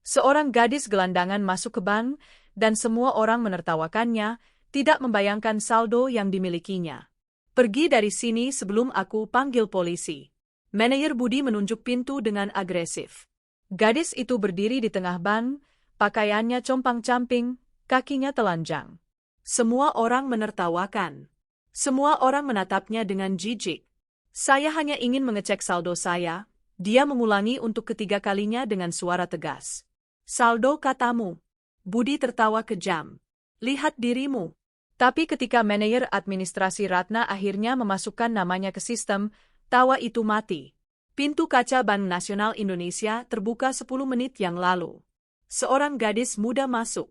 Seorang gadis gelandangan masuk ke bank, dan semua orang menertawakannya, tidak membayangkan saldo yang dimilikinya. Pergi dari sini sebelum aku panggil polisi. Manajer Budi menunjuk pintu dengan agresif. Gadis itu berdiri di tengah bank, pakaiannya compang-camping, kakinya telanjang. Semua orang menertawakan. Semua orang menatapnya dengan jijik. Saya hanya ingin mengecek saldo saya, dia mengulangi untuk ketiga kalinya dengan suara tegas. Saldo katamu. Budi tertawa kejam. Lihat dirimu. Tapi ketika manajer administrasi Ratna akhirnya memasukkan namanya ke sistem, tawa itu mati. Pintu kaca Bank Nasional Indonesia terbuka 10 menit yang lalu. Seorang gadis muda masuk.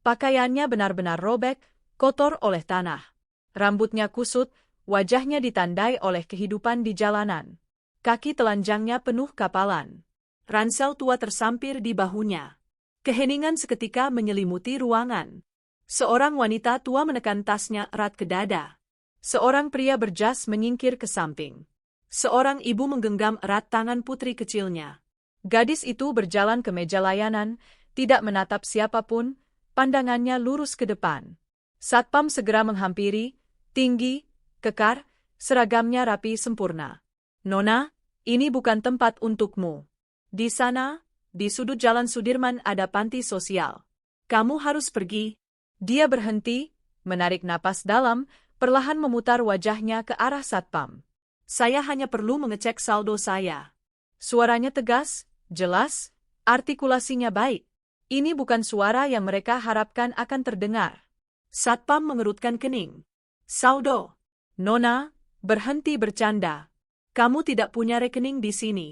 Pakaiannya benar-benar robek, kotor oleh tanah. Rambutnya kusut, wajahnya ditandai oleh kehidupan di jalanan. Kaki telanjangnya penuh kapalan. Ransel tua tersampir di bahunya. Keheningan seketika menyelimuti ruangan. Seorang wanita tua menekan tasnya erat ke dada. Seorang pria berjas menyingkir ke samping. Seorang ibu menggenggam erat tangan putri kecilnya. Gadis itu berjalan ke meja layanan, tidak menatap siapapun, pandangannya lurus ke depan. Satpam segera menghampiri, tinggi, kekar, seragamnya rapi sempurna. Nona, ini bukan tempat untukmu. Di sana, di sudut Jalan Sudirman ada panti sosial. Kamu harus pergi. Dia berhenti, menarik napas dalam, perlahan memutar wajahnya ke arah satpam. Saya hanya perlu mengecek saldo saya. Suaranya tegas, jelas, artikulasinya baik. Ini bukan suara yang mereka harapkan akan terdengar. Satpam mengerutkan kening. Saldo. Nona, berhenti bercanda. Kamu tidak punya rekening di sini.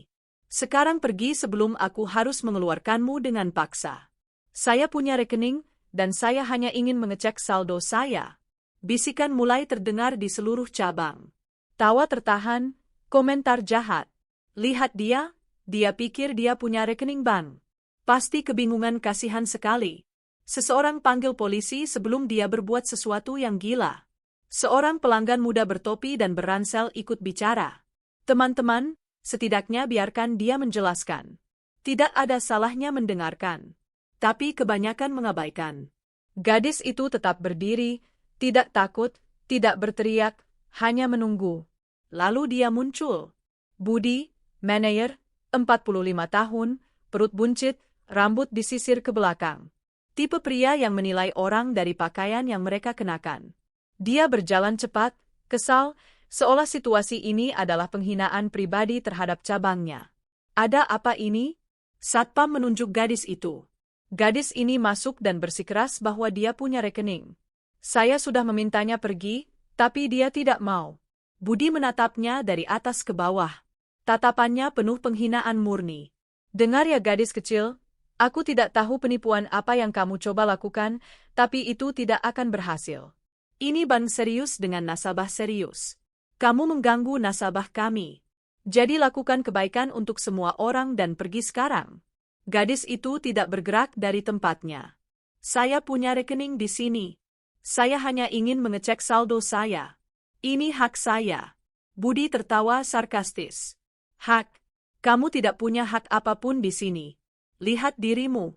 Sekarang pergi sebelum aku harus mengeluarkanmu dengan paksa. Saya punya rekening, dan saya hanya ingin mengecek saldo saya. Bisikan mulai terdengar di seluruh cabang. Tawa tertahan, komentar jahat. Lihat dia pikir dia punya rekening bank. Pasti kebingungan kasihan sekali. Seseorang panggil polisi sebelum dia berbuat sesuatu yang gila. Seorang pelanggan muda bertopi dan beransel ikut bicara. Teman-teman, setidaknya biarkan dia menjelaskan. Tidak ada salahnya mendengarkan. Tapi kebanyakan mengabaikan. Gadis itu tetap berdiri, tidak takut, tidak berteriak, hanya menunggu. Lalu dia muncul. Budi, manajer, 45 tahun, perut buncit, rambut disisir ke belakang. Tipe pria yang menilai orang dari pakaian yang mereka kenakan. Dia berjalan cepat, kesal, seolah situasi ini adalah penghinaan pribadi terhadap cabangnya. Ada apa ini? Satpam menunjuk gadis itu. Gadis ini masuk dan bersikeras bahwa dia punya rekening. Saya sudah memintanya pergi, tapi dia tidak mau. Budi menatapnya dari atas ke bawah. Tatapannya penuh penghinaan murni. Dengar ya gadis kecil, aku tidak tahu penipuan apa yang kamu coba lakukan, tapi itu tidak akan berhasil. Ini bank serius dengan nasabah serius. Kamu mengganggu nasabah kami. Jadi lakukan kebaikan untuk semua orang dan pergi sekarang. Gadis itu tidak bergerak dari tempatnya. Saya punya rekening di sini. Saya hanya ingin mengecek saldo saya. Ini hak saya. Budi tertawa sarkastis. Hak? Kamu tidak punya hak apapun di sini. Lihat dirimu.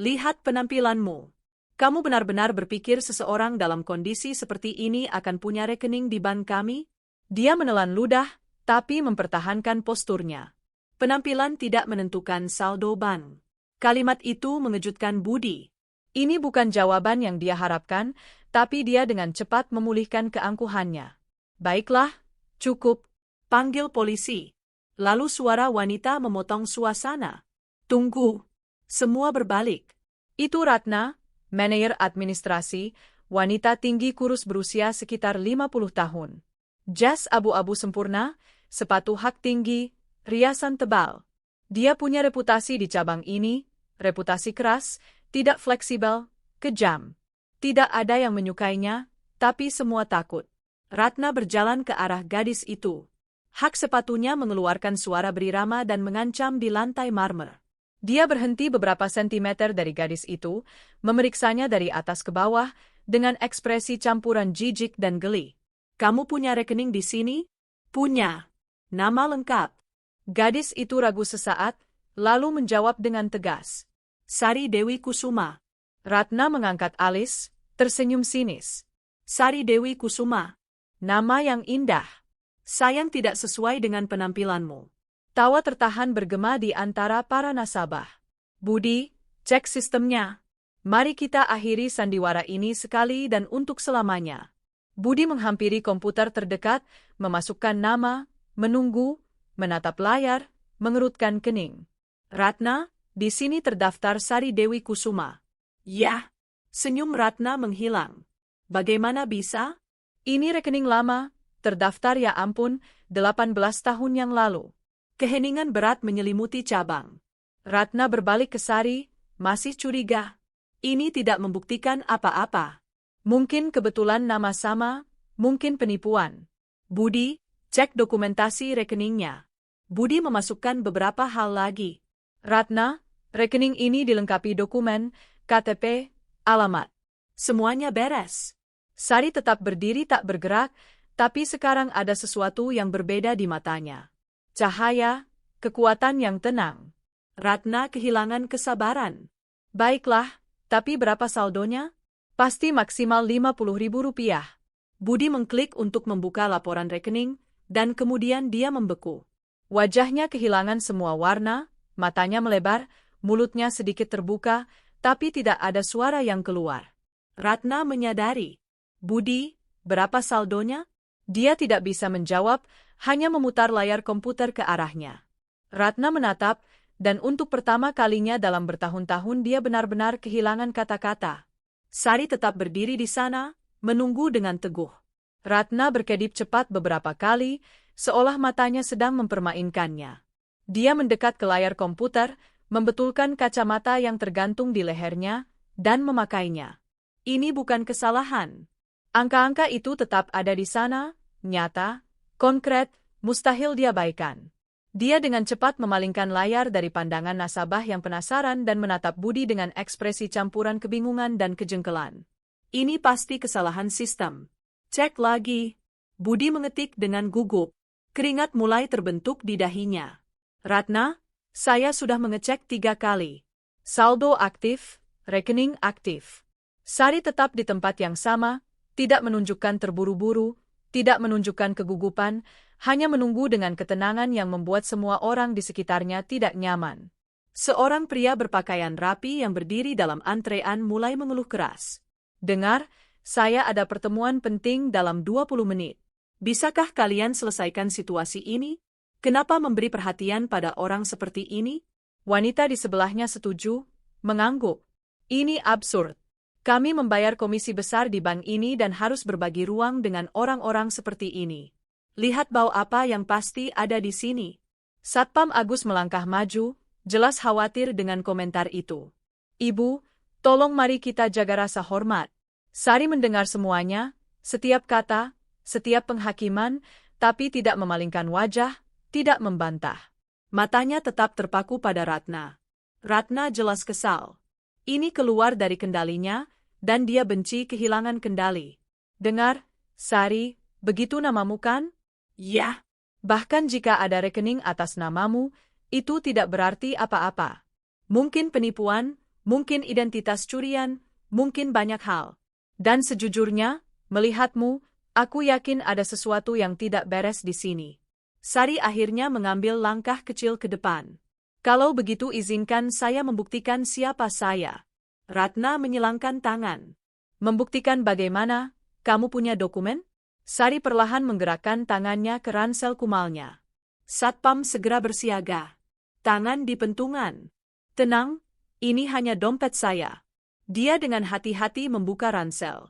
Lihat penampilanmu. Kamu benar-benar berpikir seseorang dalam kondisi seperti ini akan punya rekening di bank kami? Dia menelan ludah, tapi mempertahankan posturnya. Penampilan tidak menentukan saldo bank. Kalimat itu mengejutkan Budi. Ini bukan jawaban yang dia harapkan, tapi dia dengan cepat memulihkan keangkuhannya. Baiklah, cukup. Panggil polisi. Lalu suara wanita memotong suasana. Tunggu. Semua berbalik. Itu Ratna, manajer administrasi, wanita tinggi kurus berusia sekitar 50 tahun. Jas abu-abu sempurna, sepatu hak tinggi, riasan tebal. Dia punya reputasi di cabang ini, reputasi keras, tidak fleksibel, kejam. Tidak ada yang menyukainya, tapi semua takut. Ratna berjalan ke arah gadis itu. Hak sepatunya mengeluarkan suara berirama dan mengancam di lantai marmer. Dia berhenti beberapa sentimeter dari gadis itu, memeriksanya dari atas ke bawah, dengan ekspresi campuran jijik dan geli. Kamu punya rekening di sini? Punya. Nama lengkap. Gadis itu ragu sesaat, lalu menjawab dengan tegas. Sari Dewi Kusuma. Ratna mengangkat alis, tersenyum sinis. Sari Dewi Kusuma. Nama yang indah. Sayang tidak sesuai dengan penampilanmu. Tawa tertahan bergema di antara para nasabah. Budi, cek sistemnya. Mari kita akhiri sandiwara ini sekali dan untuk selamanya. Budi menghampiri komputer terdekat, memasukkan nama, menunggu, menatap layar, mengerutkan kening. Ratna, di sini terdaftar Sari Dewi Kusuma. Ya. Senyum Ratna menghilang. Bagaimana bisa? Ini rekening lama, terdaftar ya ampun, 18 tahun yang lalu. Keheningan berat menyelimuti cabang. Ratna berbalik ke Sari, masih curiga. Ini tidak membuktikan apa-apa. Mungkin kebetulan nama sama, mungkin penipuan. Budi, cek dokumentasi rekeningnya. Budi memasukkan beberapa hal lagi. Ratna, rekening ini dilengkapi dokumen, KTP, alamat. Semuanya beres. Sari tetap berdiri tak bergerak, tapi sekarang ada sesuatu yang berbeda di matanya. Cahaya, kekuatan yang tenang. Ratna kehilangan kesabaran. Baiklah, tapi berapa saldonya? Pasti maksimal Rp50.000. Budi mengklik untuk membuka laporan rekening, dan kemudian dia membeku. Wajahnya kehilangan semua warna, matanya melebar, mulutnya sedikit terbuka, tapi tidak ada suara yang keluar. Ratna menyadari. Budi, berapa saldonya? Dia tidak bisa menjawab, hanya memutar layar komputer ke arahnya. Ratna menatap, dan untuk pertama kalinya dalam bertahun-tahun dia benar-benar kehilangan kata-kata. Sari tetap berdiri di sana, menunggu dengan teguh. Ratna berkedip cepat beberapa kali, seolah matanya sedang mempermainkannya. Dia mendekat ke layar komputer, membetulkan kacamata yang tergantung di lehernya, dan memakainya. Ini bukan kesalahan. Angka-angka itu tetap ada di sana, nyata, konkret, mustahil diabaikan. Dia dengan cepat memalingkan layar dari pandangan nasabah yang penasaran dan menatap Budi dengan ekspresi campuran kebingungan dan kejengkelan. Ini pasti kesalahan sistem. Cek lagi. Budi mengetik dengan gugup. Keringat mulai terbentuk di dahinya. Ratna, saya sudah mengecek 3 kali. Saldo aktif, rekening aktif. Sari tetap di tempat yang sama, tidak menunjukkan terburu-buru, tidak menunjukkan kegugupan, hanya menunggu dengan ketenangan yang membuat semua orang di sekitarnya tidak nyaman. Seorang pria berpakaian rapi yang berdiri dalam antrean mulai mengeluh keras. Dengar, saya ada pertemuan penting dalam 20 menit. Bisakah kalian selesaikan situasi ini? Kenapa memberi perhatian pada orang seperti ini? Wanita di sebelahnya setuju, mengangguk. Ini absurd. Kami membayar komisi besar di bank ini dan harus berbagi ruang dengan orang-orang seperti ini. Lihat bau apa yang pasti ada di sini. Satpam Agus melangkah maju, jelas khawatir dengan komentar itu. Ibu, tolong mari kita jaga rasa hormat. Sari mendengar semuanya, setiap kata, setiap penghakiman, tapi tidak memalingkan wajah, tidak membantah. Matanya tetap terpaku pada Ratna. Ratna jelas kesal. Ini keluar dari kendalinya, dan dia benci kehilangan kendali. Dengar, Sari, begitu namamu kan? Ya. Bahkan jika ada rekening atas namamu, itu tidak berarti apa-apa. Mungkin penipuan, mungkin identitas curian, mungkin banyak hal. Dan sejujurnya, melihatmu, aku yakin ada sesuatu yang tidak beres di sini. Sari akhirnya mengambil langkah kecil ke depan. Kalau begitu izinkan saya membuktikan siapa saya. Ratna menyilangkan tangan. Membuktikan bagaimana? Kamu punya dokumen? Sari perlahan menggerakkan tangannya ke ransel kumalnya. Satpam segera bersiaga. Tangan di pentungan. Tenang, ini hanya dompet saya. Dia dengan hati-hati membuka ransel.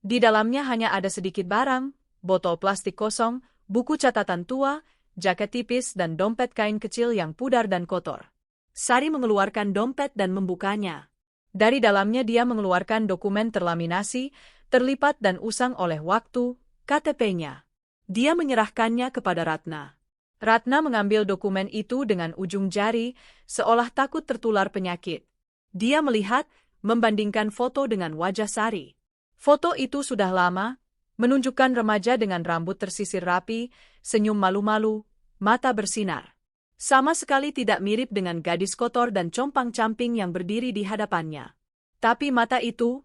Di dalamnya hanya ada sedikit barang, botol plastik kosong, buku catatan tua, jaket tipis dan dompet kain kecil yang pudar dan kotor. Sari mengeluarkan dompet dan membukanya. Dari dalamnya dia mengeluarkan dokumen terlaminasi, terlipat dan usang oleh waktu, KTP-nya. Dia menyerahkannya kepada Ratna. Ratna mengambil dokumen itu dengan ujung jari, seolah takut tertular penyakit. Dia melihat, membandingkan foto dengan wajah Sari. Foto itu sudah lama, menunjukkan remaja dengan rambut tersisir rapi, senyum malu-malu, mata bersinar. Sama sekali tidak mirip dengan gadis kotor dan compang-camping yang berdiri di hadapannya. Tapi mata itu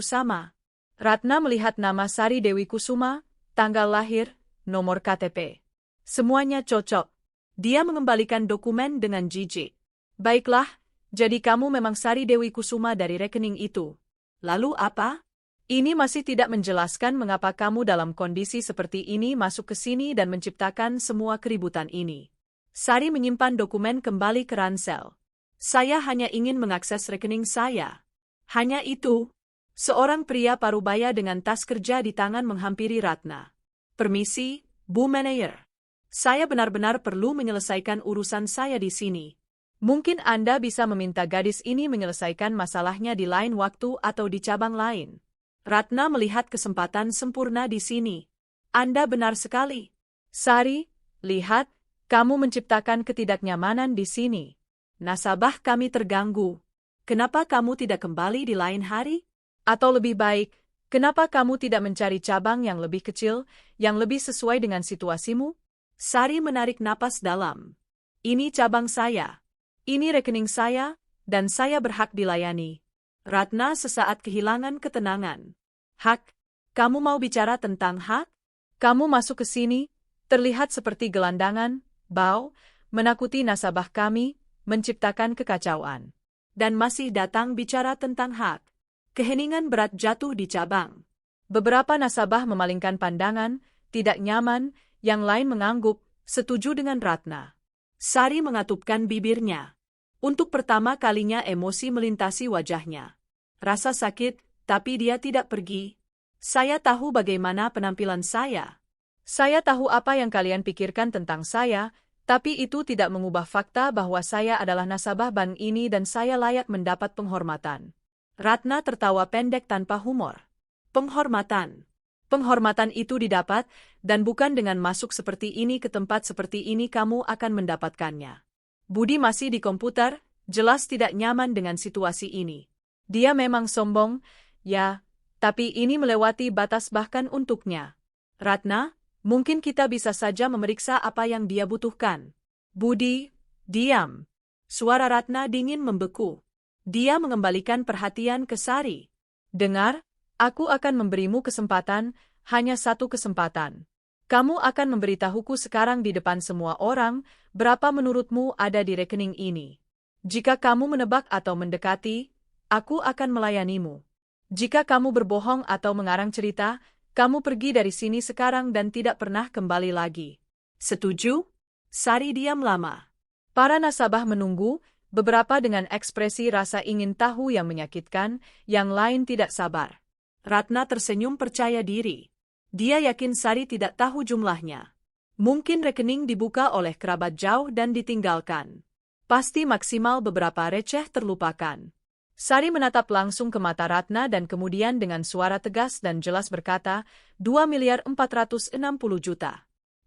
sama. Ratna melihat nama Sari Dewi Kusuma, tanggal lahir, nomor KTP. Semuanya cocok. Dia mengembalikan dokumen dengan jijik. Baiklah, jadi kamu memang Sari Dewi Kusuma dari rekening itu. Lalu apa? Ini masih tidak menjelaskan mengapa kamu dalam kondisi seperti ini masuk ke sini dan menciptakan semua keributan ini. Sari menyimpan dokumen kembali ke ransel. Saya hanya ingin mengakses rekening saya. Hanya itu. Seorang pria parubaya dengan tas kerja di tangan menghampiri Ratna. Permisi, Bu Manager. Saya benar-benar perlu menyelesaikan urusan saya di sini. Mungkin Anda bisa meminta gadis ini menyelesaikan masalahnya di lain waktu atau di cabang lain. Ratna melihat kesempatan sempurna di sini. Anda benar sekali. Sari, lihat, kamu menciptakan ketidaknyamanan di sini. Nasabah kami terganggu. Kenapa kamu tidak kembali di lain hari? Atau lebih baik, kenapa kamu tidak mencari cabang yang lebih kecil, yang lebih sesuai dengan situasimu? Sari menarik napas dalam. Ini cabang saya. Ini rekening saya, dan saya berhak dilayani. Ratna sesaat kehilangan ketenangan. Hak? Kamu mau bicara tentang hak? Kamu masuk ke sini, terlihat seperti gelandangan, bau, menakuti nasabah kami, menciptakan kekacauan. Dan masih datang bicara tentang hak. Keheningan berat jatuh di cabang. Beberapa nasabah memalingkan pandangan, tidak nyaman, yang lain mengangguk, setuju dengan Ratna. Sari mengatupkan bibirnya. Untuk pertama kalinya emosi melintasi wajahnya. Rasa sakit, tapi dia tidak pergi. Saya tahu bagaimana penampilan saya. Saya tahu apa yang kalian pikirkan tentang saya, tapi itu tidak mengubah fakta bahwa saya adalah nasabah bank ini dan saya layak mendapat penghormatan. Ratna tertawa pendek tanpa humor. Penghormatan. Penghormatan itu didapat, dan bukan dengan masuk seperti ini ke tempat seperti ini kamu akan mendapatkannya. Budi masih di komputer, jelas tidak nyaman dengan situasi ini. Dia memang sombong, ya, tapi ini melewati batas bahkan untuknya. Ratna, mungkin kita bisa saja memeriksa apa yang dia butuhkan. Budi, diam. Suara Ratna dingin membeku. Dia mengembalikan perhatian ke Sari. Dengar, aku akan memberimu kesempatan, hanya satu kesempatan. Kamu akan memberitahuku sekarang di depan semua orang, berapa menurutmu ada di rekening ini. Jika kamu menebak atau mendekati, aku akan melayanimu. Jika kamu berbohong atau mengarang cerita, kamu pergi dari sini sekarang dan tidak pernah kembali lagi. Setuju? Sari diam lama. Para nasabah menunggu, beberapa dengan ekspresi rasa ingin tahu yang menyakitkan, yang lain tidak sabar. Ratna tersenyum percaya diri. Dia yakin Sari tidak tahu jumlahnya. Mungkin rekening dibuka oleh kerabat jauh dan ditinggalkan. Pasti maksimal beberapa receh terlupakan. Sari menatap langsung ke mata Ratna dan kemudian dengan suara tegas dan jelas berkata, 2.460.000.000.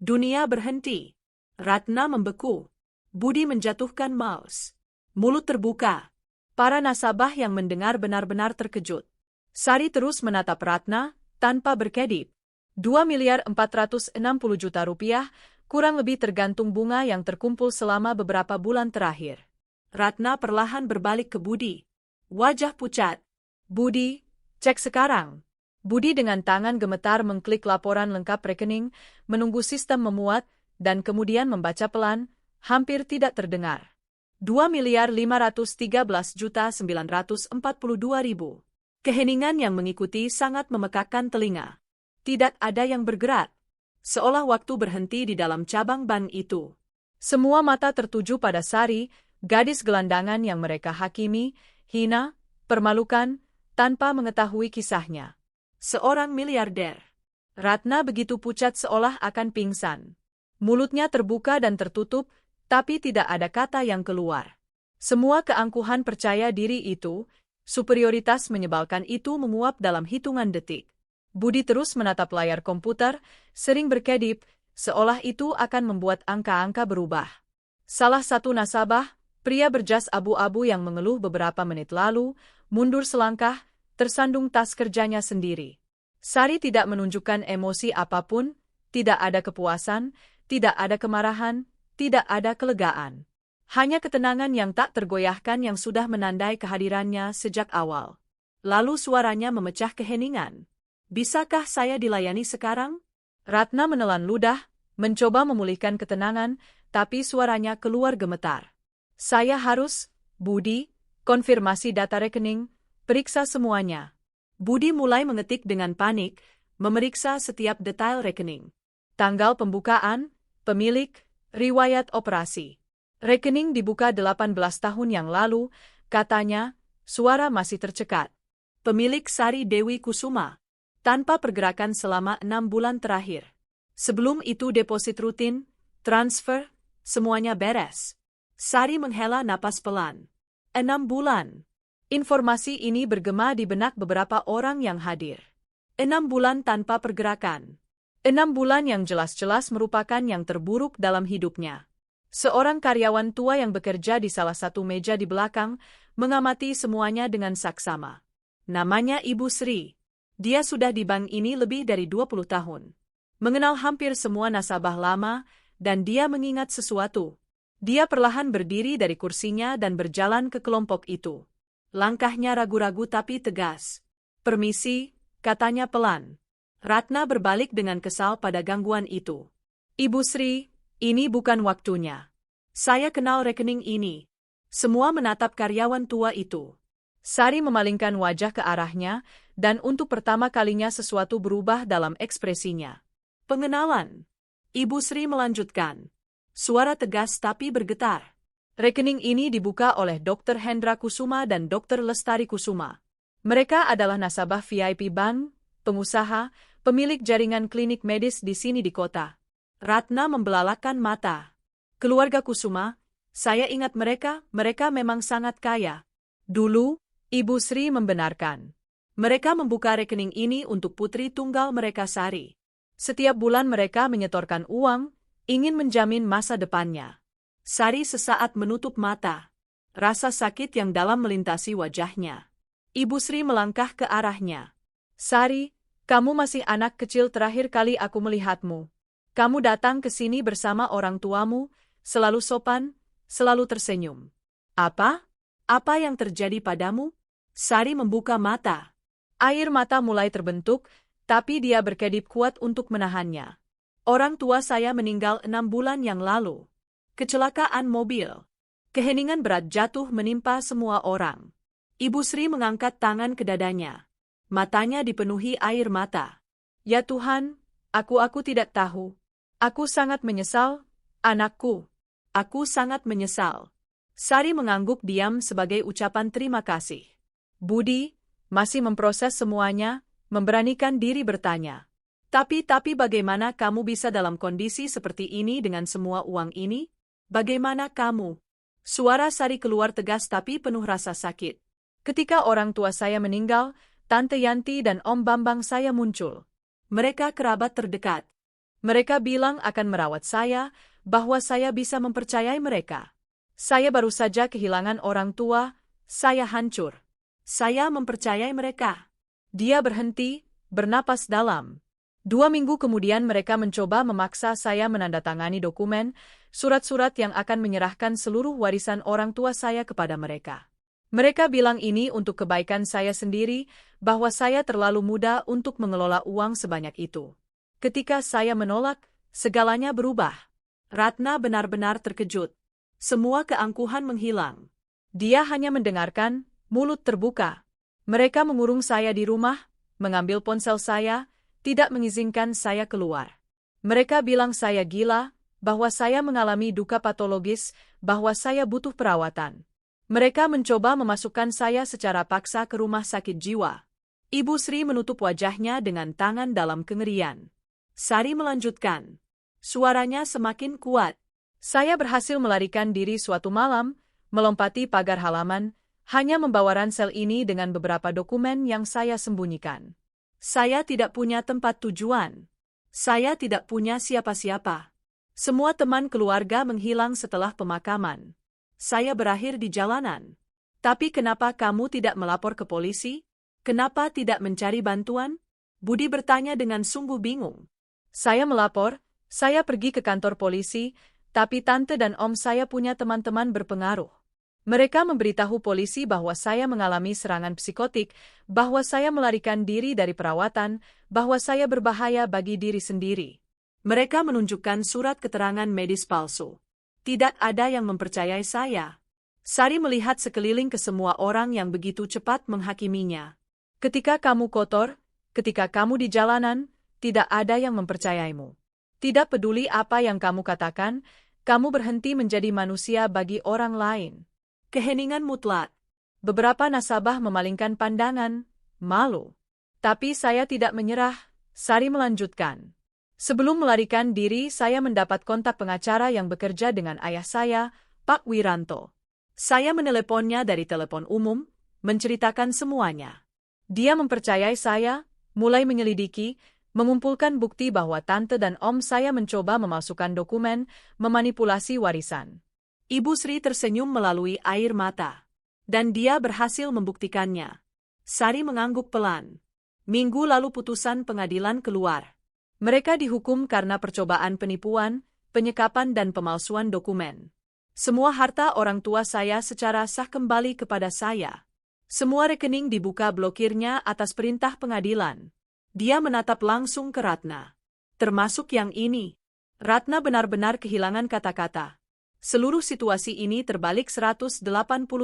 Dunia berhenti. Ratna membeku. Budi menjatuhkan mouse. Mulut terbuka. Para nasabah yang mendengar benar-benar terkejut. Sari terus menatap Ratna, tanpa berkedip. 2.460.000.000 rupiah, kurang lebih tergantung bunga yang terkumpul selama beberapa bulan terakhir. Ratna perlahan berbalik ke Budi. Wajah pucat. Budi, cek sekarang. Budi dengan tangan gemetar mengklik laporan lengkap rekening, menunggu sistem memuat, dan kemudian membaca pelan, hampir tidak terdengar. 2.513.942.000. Keheningan yang mengikuti sangat memekakkan telinga. Tidak ada yang bergerak. Seolah waktu berhenti di dalam cabang bank itu. Semua mata tertuju pada Sari, gadis gelandangan yang mereka hakimi, hina, permalukan, tanpa mengetahui kisahnya. Seorang miliarder. Ratna begitu pucat seolah akan pingsan. Mulutnya terbuka dan tertutup, tapi tidak ada kata yang keluar. Semua keangkuhan percaya diri itu, superioritas menyebalkan itu menguap dalam hitungan detik. Budi terus menatap layar komputer, sering berkedip, seolah itu akan membuat angka-angka berubah. Salah satu nasabah, pria berjas abu-abu yang mengeluh beberapa menit lalu, mundur selangkah, tersandung tas kerjanya sendiri. Sari tidak menunjukkan emosi apapun, tidak ada kepuasan, tidak ada kemarahan, tidak ada kelegaan. Hanya ketenangan yang tak tergoyahkan yang sudah menandai kehadirannya sejak awal. Lalu suaranya memecah keheningan. Bisakah saya dilayani sekarang? Ratna menelan ludah, mencoba memulihkan ketenangan, tapi suaranya keluar gemetar. Saya harus, Budi, konfirmasi data rekening, periksa semuanya. Budi mulai mengetik dengan panik, memeriksa setiap detail rekening. Tanggal pembukaan, pemilik, riwayat operasi. Rekening dibuka 18 tahun yang lalu, katanya, suara masih tercekat. Pemilik Sari Dewi Kusuma. Tanpa pergerakan selama 6 bulan terakhir. Sebelum itu deposit rutin, transfer, semuanya beres. Sari menghela napas pelan. 6 bulan. Informasi ini bergema di benak beberapa orang yang hadir. 6 bulan tanpa pergerakan. 6 bulan yang jelas-jelas merupakan yang terburuk dalam hidupnya. Seorang karyawan tua yang bekerja di salah satu meja di belakang, mengamati semuanya dengan saksama. Namanya Ibu Sri. Dia sudah di bank ini lebih dari 20 tahun. Mengenal hampir semua nasabah lama, dan dia mengingat sesuatu. Dia perlahan berdiri dari kursinya dan berjalan ke kelompok itu. Langkahnya ragu-ragu tapi tegas. Permisi, katanya pelan. Ratna berbalik dengan kesal pada gangguan itu. Ibu Sri, ini bukan waktunya. Saya kenal rekening ini. Semua menatap karyawan tua itu. Sari memalingkan wajah ke arahnya, dan untuk pertama kalinya sesuatu berubah dalam ekspresinya. Pengenalan. Ibu Sri melanjutkan. Suara tegas tapi bergetar. Rekening ini dibuka oleh Dr. Hendra Kusuma dan Dr. Lestari Kusuma. Mereka adalah nasabah VIP Bank, pengusaha, pemilik jaringan klinik medis di sini di kota. Ratna membelalakan mata. Keluarga Kusuma, saya ingat mereka memang sangat kaya. Dulu, Ibu Sri membenarkan. Mereka membuka rekening ini untuk putri tunggal mereka Sari. Setiap bulan mereka menyetorkan uang, ingin menjamin masa depannya. Sari sesaat menutup mata. Rasa sakit yang dalam melintasi wajahnya. Ibu Sri melangkah ke arahnya. Sari, kamu masih anak kecil terakhir kali aku melihatmu. Kamu datang ke sini bersama orang tuamu, selalu sopan, selalu tersenyum. Apa? Apa yang terjadi padamu? Sari membuka mata. Air mata mulai terbentuk, tapi dia berkedip kuat untuk menahannya. Orang tua saya meninggal 6 bulan yang lalu. Kecelakaan mobil. Keheningan berat jatuh menimpa semua orang. Ibu Sri mengangkat tangan ke dadanya. Matanya dipenuhi air mata. Ya Tuhan, aku tidak tahu. Aku sangat menyesal, anakku. Aku sangat menyesal. Sari mengangguk diam sebagai ucapan terima kasih. Budi masih memproses semuanya, memberanikan diri bertanya. Tapi bagaimana kamu bisa dalam kondisi seperti ini dengan semua uang ini? Bagaimana kamu? Suara Sari keluar tegas tapi penuh rasa sakit. Ketika orang tua saya meninggal, Tante Yanti dan Om Bambang saya muncul. Mereka kerabat terdekat. Mereka bilang akan merawat saya, bahwa saya bisa mempercayai mereka. Saya baru saja kehilangan orang tua, saya hancur. Saya mempercayai mereka. Dia berhenti, bernapas dalam. 2 minggu kemudian mereka mencoba memaksa saya menandatangani dokumen, surat-surat yang akan menyerahkan seluruh warisan orang tua saya kepada mereka. Mereka bilang ini untuk kebaikan saya sendiri, bahwa saya terlalu muda untuk mengelola uang sebanyak itu. Ketika saya menolak, segalanya berubah. Ratna benar-benar terkejut. Semua keangkuhan menghilang. Dia hanya mendengarkan, mulut terbuka. Mereka mengurung saya di rumah, mengambil ponsel saya, tidak mengizinkan saya keluar. Mereka bilang saya gila, bahwa saya mengalami duka patologis, bahwa saya butuh perawatan. Mereka mencoba memasukkan saya secara paksa ke rumah sakit jiwa. Ibu Sri menutup wajahnya dengan tangan dalam kengerian. Sari melanjutkan. Suaranya semakin kuat. Saya berhasil melarikan diri suatu malam, melompati pagar halaman, hanya membawa ransel ini dengan beberapa dokumen yang saya sembunyikan. Saya tidak punya tempat tujuan. Saya tidak punya siapa-siapa. Semua teman keluarga menghilang setelah pemakaman. Saya berakhir di jalanan. Tapi kenapa kamu tidak melapor ke polisi? Kenapa tidak mencari bantuan? Budi bertanya dengan sungguh bingung. Saya melapor, saya pergi ke kantor polisi, Tapi tante dan om saya punya teman-teman berpengaruh. Mereka memberitahu polisi bahwa saya mengalami serangan psikotik, bahwa saya melarikan diri dari perawatan, bahwa saya berbahaya bagi diri sendiri. Mereka menunjukkan surat keterangan medis palsu. Tidak ada yang mempercayai saya. Sari melihat sekeliling ke semua orang yang begitu cepat menghakiminya. Ketika kamu kotor, ketika kamu di jalanan, tidak ada yang mempercayaimu. Tidak peduli apa yang kamu katakan, kamu berhenti menjadi manusia bagi orang lain. Keheningan mutlak. Beberapa nasabah memalingkan pandangan, malu. Tapi saya tidak menyerah, Sari melanjutkan. Sebelum melarikan diri, saya mendapat kontak pengacara yang bekerja dengan ayah saya, Pak Wiranto. Saya meneleponnya dari telepon umum, menceritakan semuanya. Dia mempercayai saya, mulai menyelidiki, mengumpulkan bukti bahwa tante dan om saya mencoba memalsukan dokumen, memanipulasi warisan. Ibu Sri tersenyum melalui air mata. Dan dia berhasil membuktikannya. Sari mengangguk pelan. Minggu lalu putusan pengadilan keluar. Mereka dihukum karena percobaan penipuan, penyekapan dan pemalsuan dokumen. Semua harta orang tua saya secara sah kembali kepada saya. Semua rekening dibuka blokirnya atas perintah pengadilan. Dia menatap langsung ke Ratna. Termasuk yang ini. Ratna benar-benar kehilangan kata-kata. Seluruh situasi ini terbalik 180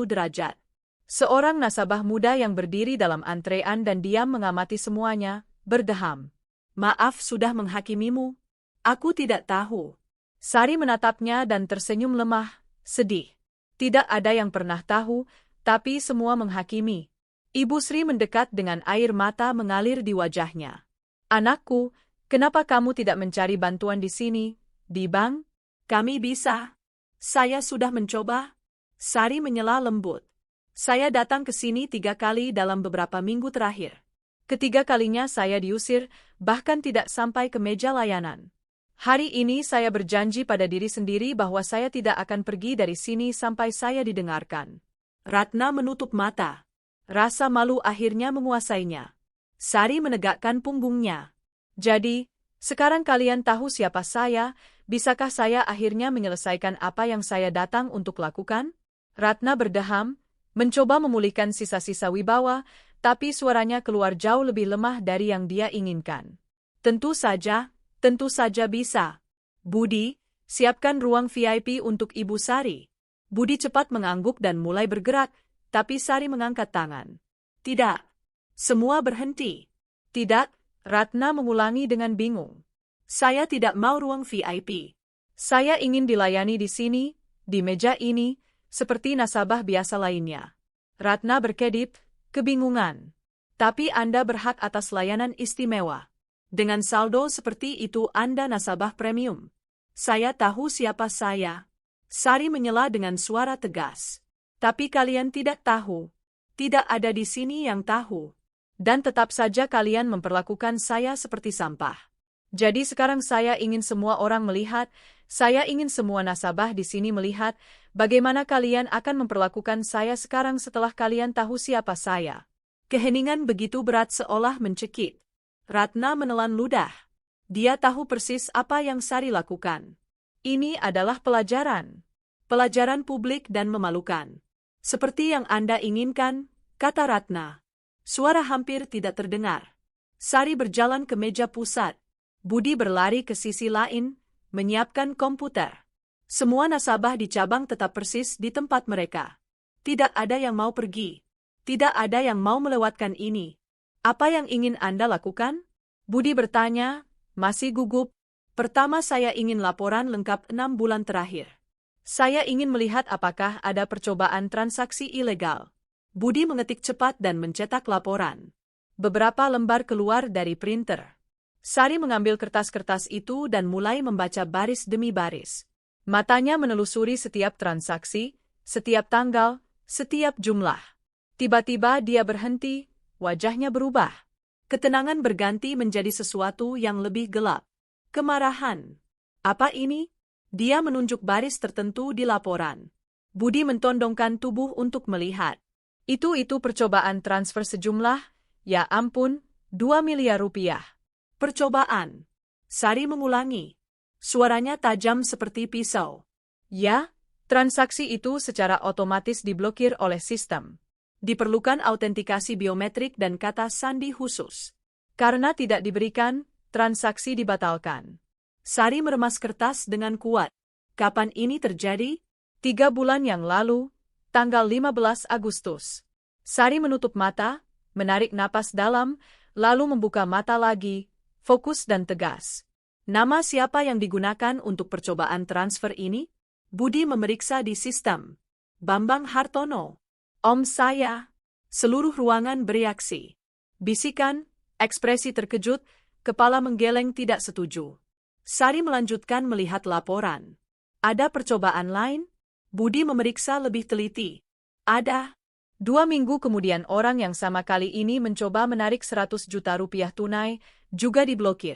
derajat. Seorang nasabah muda yang berdiri dalam antrean dan diam mengamati semuanya, berdeham. Maaf sudah menghakimimu. Aku tidak tahu. Sari menatapnya dan tersenyum lemah, sedih. Tidak ada yang pernah tahu, tapi semua menghakimi. Ibu Sri mendekat dengan air mata mengalir di wajahnya. Anakku, kenapa kamu tidak mencari bantuan di sini, di bank? Kami bisa. Saya sudah mencoba. Sari menyela lembut. Saya datang ke sini 3 kali dalam beberapa minggu terakhir. Ketiga kalinya saya diusir, bahkan tidak sampai ke meja layanan. Hari ini saya berjanji pada diri sendiri bahwa saya tidak akan pergi dari sini sampai saya didengarkan. Ratna menutup mata. Rasa malu akhirnya menguasainya. Sari menegakkan punggungnya. Jadi, sekarang kalian tahu siapa saya, bisakah saya akhirnya menyelesaikan apa yang saya datang untuk lakukan? Ratna berdeham, mencoba memulihkan sisa-sisa wibawa, tapi suaranya keluar jauh lebih lemah dari yang dia inginkan. Tentu saja bisa. Budi, siapkan ruang VIP untuk Ibu Sari. Budi cepat mengangguk dan mulai bergerak, tapi Sari mengangkat tangan. Tidak. Semua berhenti. Tidak, Ratna mengulangi dengan bingung. Saya tidak mau ruang VIP. Saya ingin dilayani di sini, di meja ini, seperti nasabah biasa lainnya. Ratna berkedip, kebingungan. Tapi Anda berhak atas layanan istimewa. Dengan saldo seperti itu Anda nasabah premium. Saya tahu siapa saya. Sari menyela dengan suara tegas. Tapi kalian tidak tahu. Tidak ada di sini yang tahu. Dan tetap saja kalian memperlakukan saya seperti sampah. Jadi sekarang saya ingin semua orang melihat, saya ingin semua nasabah di sini melihat, bagaimana kalian akan memperlakukan saya sekarang setelah kalian tahu siapa saya. Keheningan begitu berat seolah mencekik. Ratna menelan ludah. Dia tahu persis apa yang Sari lakukan. Ini adalah pelajaran. Pelajaran publik dan memalukan. Seperti yang Anda inginkan, kata Ratna. Suara hampir tidak terdengar. Sari berjalan ke meja pusat. Budi berlari ke sisi lain, menyiapkan komputer. Semua nasabah di cabang tetap persis di tempat mereka. Tidak ada yang mau pergi. Tidak ada yang mau melewatkan ini. Apa yang ingin Anda lakukan? Budi bertanya, masih gugup. Pertama saya ingin laporan lengkap 6 bulan terakhir. Saya ingin melihat apakah ada percobaan transaksi ilegal. Budi mengetik cepat dan mencetak laporan. Beberapa lembar keluar dari printer. Sari mengambil kertas-kertas itu dan mulai membaca baris demi baris. Matanya menelusuri setiap transaksi, setiap tanggal, setiap jumlah. Tiba-tiba dia berhenti, wajahnya berubah. Ketenangan berganti menjadi sesuatu yang lebih gelap. Kemarahan. Apa ini? Dia menunjuk baris tertentu di laporan. Budi mentondongkan tubuh untuk melihat. Itu percobaan transfer sejumlah, ya ampun, 2 miliar rupiah. Percobaan. Sari mengulangi. Suaranya tajam seperti pisau. Ya, transaksi itu secara otomatis diblokir oleh sistem. Diperlukan autentikasi biometrik dan kata sandi khusus. Karena tidak diberikan, transaksi dibatalkan. Sari meremas kertas dengan kuat. Kapan ini terjadi? 3 bulan yang lalu, tanggal 15 Agustus. Sari menutup mata, menarik napas dalam, lalu membuka mata lagi, fokus dan tegas. Nama siapa yang digunakan untuk percobaan transfer ini? Budi memeriksa di sistem. Bambang Hartono. Om saya. Seluruh ruangan bereaksi. Bisikan, ekspresi terkejut, kepala menggeleng tidak setuju. Sari melanjutkan melihat laporan. Ada percobaan lain? Budi memeriksa lebih teliti. Ada. 2 minggu kemudian orang yang sama kali ini mencoba menarik 100 juta rupiah tunai, juga diblokir.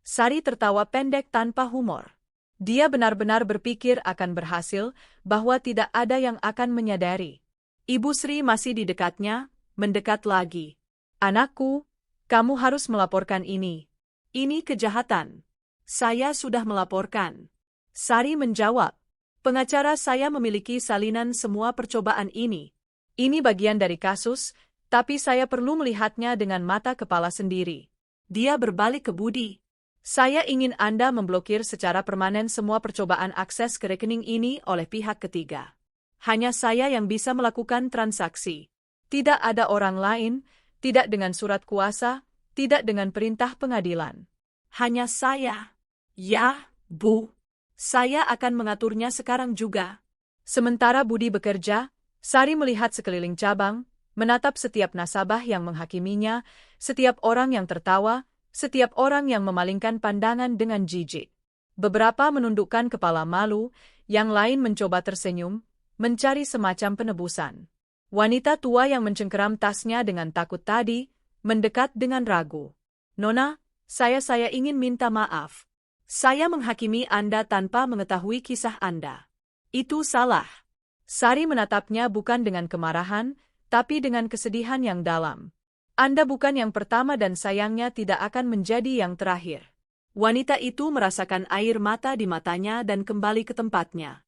Sari tertawa pendek tanpa humor. Dia benar-benar berpikir akan berhasil, bahwa tidak ada yang akan menyadari. Ibu Sri masih di dekatnya, mendekat lagi. Anakku, kamu harus melaporkan ini. Ini kejahatan. Saya sudah melaporkan. Sari menjawab. Pengacara saya memiliki salinan semua percobaan ini. Ini bagian dari kasus, tapi saya perlu melihatnya dengan mata kepala sendiri. Dia berbalik ke Budi. Saya ingin Anda memblokir secara permanen semua percobaan akses ke rekening ini oleh pihak ketiga. Hanya saya yang bisa melakukan transaksi. Tidak ada orang lain, tidak dengan surat kuasa, tidak dengan perintah pengadilan. Hanya saya. Ya, Bu. Saya akan mengaturnya sekarang juga. Sementara Budi bekerja, Sari melihat sekeliling cabang, menatap setiap nasabah yang menghakiminya, setiap orang yang tertawa, setiap orang yang memalingkan pandangan dengan jijik. Beberapa menundukkan kepala malu, yang lain mencoba tersenyum, mencari semacam penebusan. Wanita tua yang mencengkeram tasnya dengan takut tadi, mendekat dengan ragu. Nona, saya ingin minta maaf. Saya menghakimi Anda tanpa mengetahui kisah Anda. Itu salah. Sari menatapnya bukan dengan kemarahan, tapi dengan kesedihan yang dalam. Anda bukan yang pertama dan sayangnya tidak akan menjadi yang terakhir. Wanita itu merasakan air mata di matanya dan kembali ke tempatnya.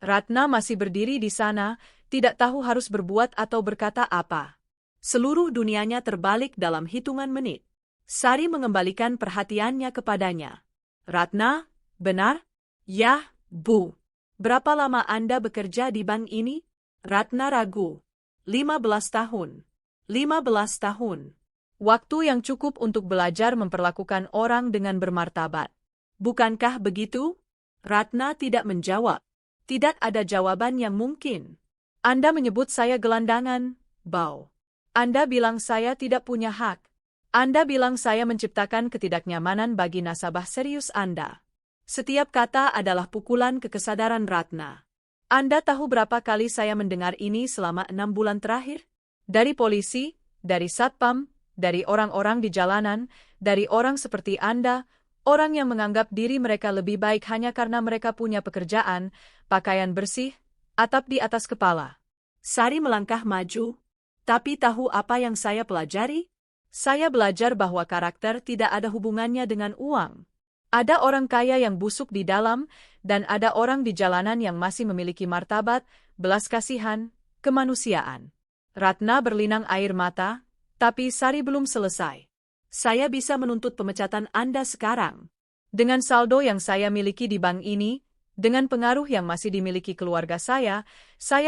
Ratna masih berdiri di sana, tidak tahu harus berbuat atau berkata apa. Seluruh dunianya terbalik dalam hitungan menit. Sari mengembalikan perhatiannya kepadanya. Ratna, benar? Ya, Bu. Berapa lama Anda bekerja di bank ini? Ratna ragu. 15 tahun. 15 tahun. Waktu yang cukup untuk belajar memperlakukan orang dengan bermartabat. Bukankah begitu? Ratna tidak menjawab. Tidak ada jawaban yang mungkin. Anda menyebut saya gelandangan, Bau. Anda bilang saya tidak punya hak. Anda bilang saya menciptakan ketidaknyamanan bagi nasabah serius Anda. Setiap kata adalah pukulan ke kesadaran Ratna. Anda tahu berapa kali saya mendengar ini selama 6 bulan terakhir? Dari polisi, dari satpam, dari orang-orang di jalanan, dari orang seperti Anda, orang yang menganggap diri mereka lebih baik hanya karena mereka punya pekerjaan, pakaian bersih, atap di atas kepala. Sari melangkah maju. Tapi tahu apa yang saya pelajari? Saya belajar bahwa karakter tidak ada hubungannya dengan uang. Ada orang kaya yang busuk di dalam, dan ada orang di jalanan yang masih memiliki martabat, belas kasihan, kemanusiaan. Ratna berlinang air mata, tapi Sari belum selesai. Saya bisa menuntut pemecatan Anda sekarang. Dengan saldo yang saya miliki di bank ini, dengan pengaruh yang masih dimiliki keluarga saya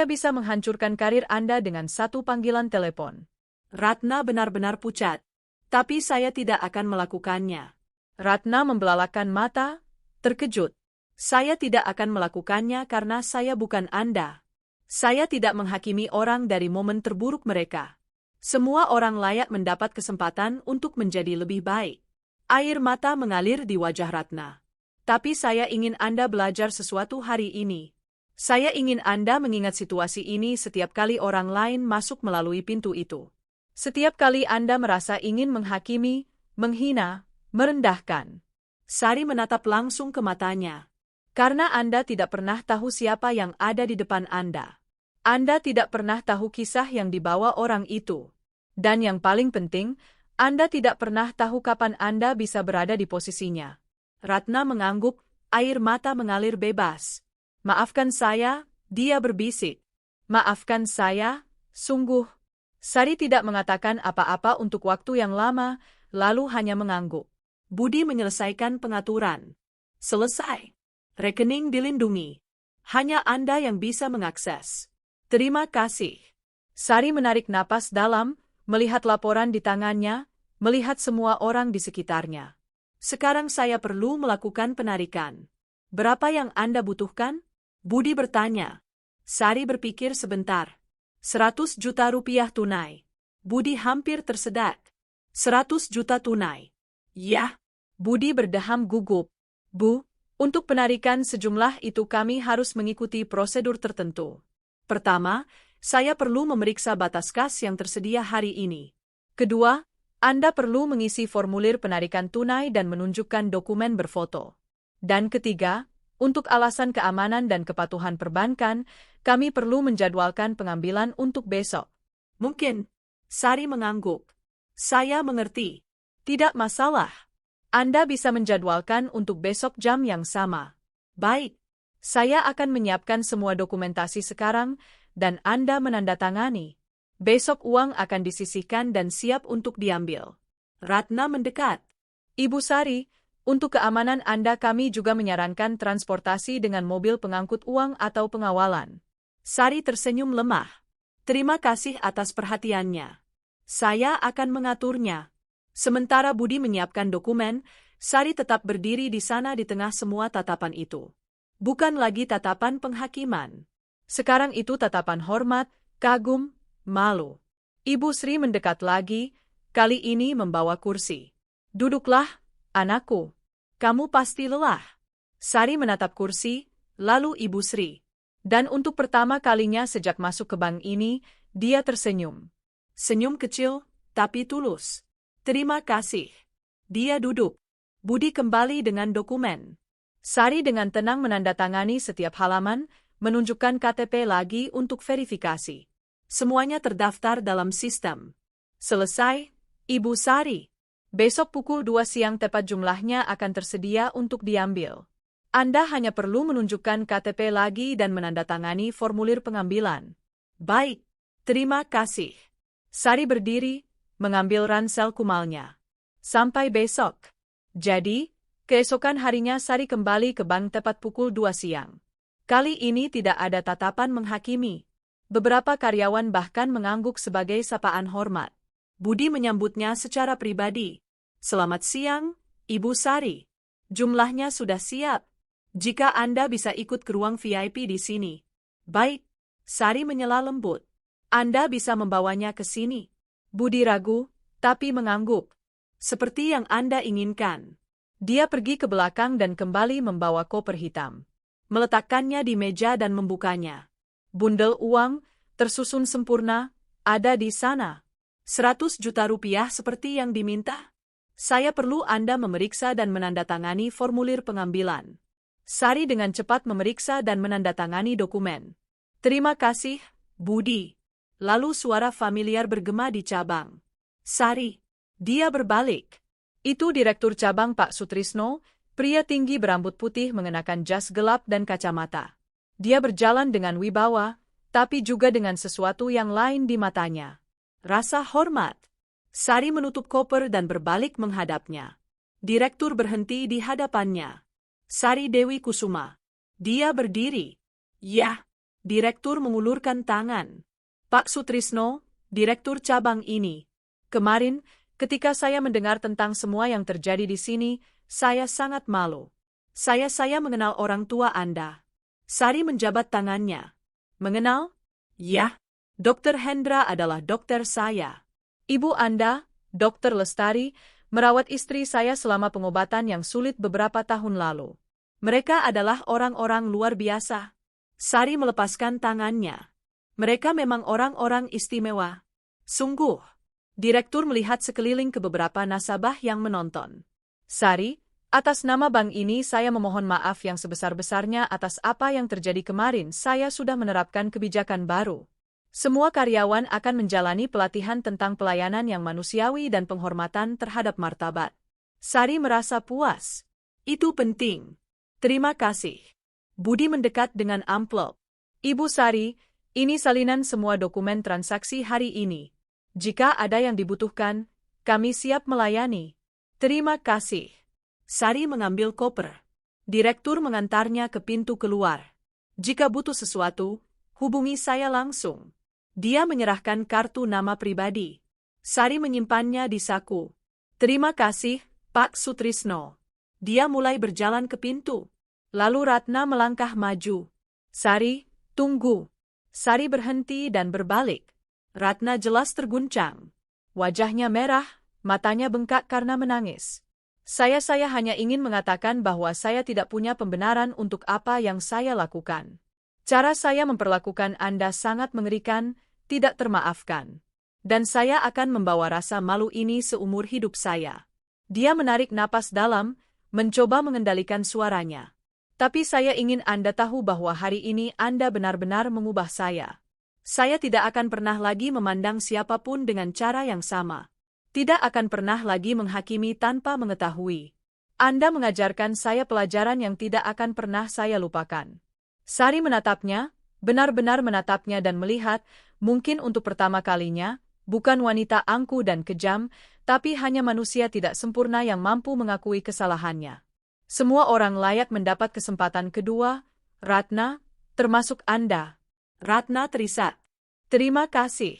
bisa menghancurkan karir Anda dengan satu panggilan telepon. Ratna benar-benar pucat. Tapi saya tidak akan melakukannya. Ratna membelalakan mata, terkejut. Saya tidak akan melakukannya karena saya bukan Anda. Saya tidak menghakimi orang dari momen terburuk mereka. Semua orang layak mendapat kesempatan untuk menjadi lebih baik. Air mata mengalir di wajah Ratna. Tapi saya ingin Anda belajar sesuatu hari ini. Saya ingin Anda mengingat situasi ini setiap kali orang lain masuk melalui pintu itu. Setiap kali Anda merasa ingin menghakimi, menghina, merendahkan. Sari menatap langsung ke matanya. Karena Anda tidak pernah tahu siapa yang ada di depan Anda. Anda tidak pernah tahu kisah yang dibawa orang itu. Dan yang paling penting, Anda tidak pernah tahu kapan Anda bisa berada di posisinya. Ratna mengangguk, air mata mengalir bebas. Maafkan saya, dia berbisik. Maafkan saya, sungguh. Sari tidak mengatakan apa-apa untuk waktu yang lama, lalu hanya mengangguk. Budi menyelesaikan pengaturan. Selesai. Rekening dilindungi. Hanya Anda yang bisa mengakses. Terima kasih. Sari menarik napas dalam, melihat laporan di tangannya, melihat semua orang di sekitarnya. Sekarang saya perlu melakukan penarikan. Berapa yang Anda butuhkan? Budi bertanya. Sari berpikir sebentar. 100 juta rupiah tunai. Budi hampir tersedak. 100 juta tunai. Ya. Budi berdeham gugup. Bu, untuk penarikan sejumlah itu kami harus mengikuti prosedur tertentu. Pertama, saya perlu memeriksa batas kas yang tersedia hari ini. Kedua, Anda perlu mengisi formulir penarikan tunai dan menunjukkan dokumen berfoto. Dan ketiga, untuk alasan keamanan dan kepatuhan perbankan, kami perlu menjadwalkan pengambilan untuk besok. Mungkin. Sari mengangguk. Saya mengerti. Tidak masalah. Anda bisa menjadwalkan untuk besok jam yang sama. Baik. Saya akan menyiapkan semua dokumentasi sekarang, dan Anda menandatangani. Besok uang akan disisihkan dan siap untuk diambil. Ratna mendekat. Ibu Sari, untuk keamanan Anda kami juga menyarankan transportasi dengan mobil pengangkut uang atau pengawalan. Sari tersenyum lemah. Terima kasih atas perhatiannya. Saya akan mengaturnya. Sementara Budi menyiapkan dokumen, Sari tetap berdiri di sana di tengah semua tatapan itu. Bukan lagi tatapan penghakiman. Sekarang itu tatapan hormat, kagum, malu. Ibu Sri mendekat lagi, kali ini membawa kursi. Duduklah, anakku. Kamu pasti lelah. Sari menatap kursi, lalu Ibu Sri. Dan untuk pertama kalinya sejak masuk ke bank ini, dia tersenyum. Senyum kecil, tapi tulus. Terima kasih. Dia duduk. Budi kembali dengan dokumen. Sari dengan tenang menandatangani setiap halaman, menunjukkan KTP lagi untuk verifikasi. Semuanya terdaftar dalam sistem. Selesai, Ibu Sari. Besok pukul 2 siang tepat jumlahnya akan tersedia untuk diambil. Anda hanya perlu menunjukkan KTP lagi dan menandatangani formulir pengambilan. Baik, terima kasih. Sari berdiri, mengambil ransel kumalnya. Sampai besok. Jadi, keesokan harinya Sari kembali ke bank tepat pukul 2 siang. Kali ini tidak ada tatapan menghakimi. Beberapa karyawan bahkan mengangguk sebagai sapaan hormat. Budi menyambutnya secara pribadi. Selamat siang, Ibu Sari. Jumlahnya sudah siap. Jika Anda bisa ikut ke ruang VIP di sini. Baik, Sari menyela lembut. Anda bisa membawanya ke sini. Budi ragu, tapi mengangguk. Seperti yang Anda inginkan. Dia pergi ke belakang dan kembali membawa koper hitam. Meletakkannya di meja dan membukanya. Bundel uang, tersusun sempurna, ada di sana. 100 juta rupiah seperti yang diminta. Saya perlu Anda memeriksa dan menandatangani formulir pengambilan. Sari dengan cepat memeriksa dan menandatangani dokumen. Terima kasih, Budi. Lalu suara familiar bergema di cabang. Sari. Dia berbalik. Itu Direktur Cabang Pak Sutrisno, pria tinggi berambut putih mengenakan jas gelap dan kacamata. Dia berjalan dengan wibawa, tapi juga dengan sesuatu yang lain di matanya. Rasa hormat. Sari menutup koper dan berbalik menghadapnya. Direktur berhenti di hadapannya. Sari Dewi Kusuma. Dia berdiri. Ya. Direktur mengulurkan tangan. Pak Sutrisno, Direktur Cabang ini. Kemarin, ketika saya mendengar tentang semua yang terjadi di sini, saya sangat malu. Saya mengenal orang tua Anda. Sari menjabat tangannya. Mengenal? Ya. Dr. Hendra adalah dokter saya. Ibu Anda, Dr. Lestari, merawat istri saya selama pengobatan yang sulit beberapa tahun lalu. Mereka adalah orang-orang luar biasa. Sari melepaskan tangannya. Mereka memang orang-orang istimewa. Sungguh. Direktur melihat sekeliling ke beberapa nasabah yang menonton. Sari, atas nama bank ini saya memohon maaf yang sebesar-besarnya atas apa yang terjadi kemarin. Saya sudah menerapkan kebijakan baru. Semua karyawan akan menjalani pelatihan tentang pelayanan yang manusiawi dan penghormatan terhadap martabat. Sari merasa puas. Itu penting. Terima kasih. Budi mendekat dengan amplop. Ibu Sari, ini salinan semua dokumen transaksi hari ini. Jika ada yang dibutuhkan, kami siap melayani. Terima kasih. Sari mengambil koper. Direktur mengantarnya ke pintu keluar. Jika butuh sesuatu, hubungi saya langsung. Dia menyerahkan kartu nama pribadi. Sari menyimpannya di saku. Terima kasih, Pak Sutrisno. Dia mulai berjalan ke pintu. Lalu Ratna melangkah maju. Sari, tunggu. Sari berhenti dan berbalik. Ratna jelas terguncang. Wajahnya merah, matanya bengkak karena menangis. Saya hanya ingin mengatakan bahwa saya tidak punya pembenaran untuk apa yang saya lakukan. Cara saya memperlakukan Anda sangat mengerikan, tidak termaafkan. Dan saya akan membawa rasa malu ini seumur hidup saya. Dia menarik napas dalam, mencoba mengendalikan suaranya. Tapi saya ingin Anda tahu bahwa hari ini Anda benar-benar mengubah saya. Saya tidak akan pernah lagi memandang siapapun dengan cara yang sama. Tidak akan pernah lagi menghakimi tanpa mengetahui. Anda mengajarkan saya pelajaran yang tidak akan pernah saya lupakan. Sari menatapnya, benar-benar menatapnya dan melihat, mungkin untuk pertama kalinya, bukan wanita angkuh dan kejam, tapi hanya manusia tidak sempurna yang mampu mengakui kesalahannya. Semua orang layak mendapat kesempatan kedua, Ratna, termasuk Anda. Ratna terisak. Terima kasih.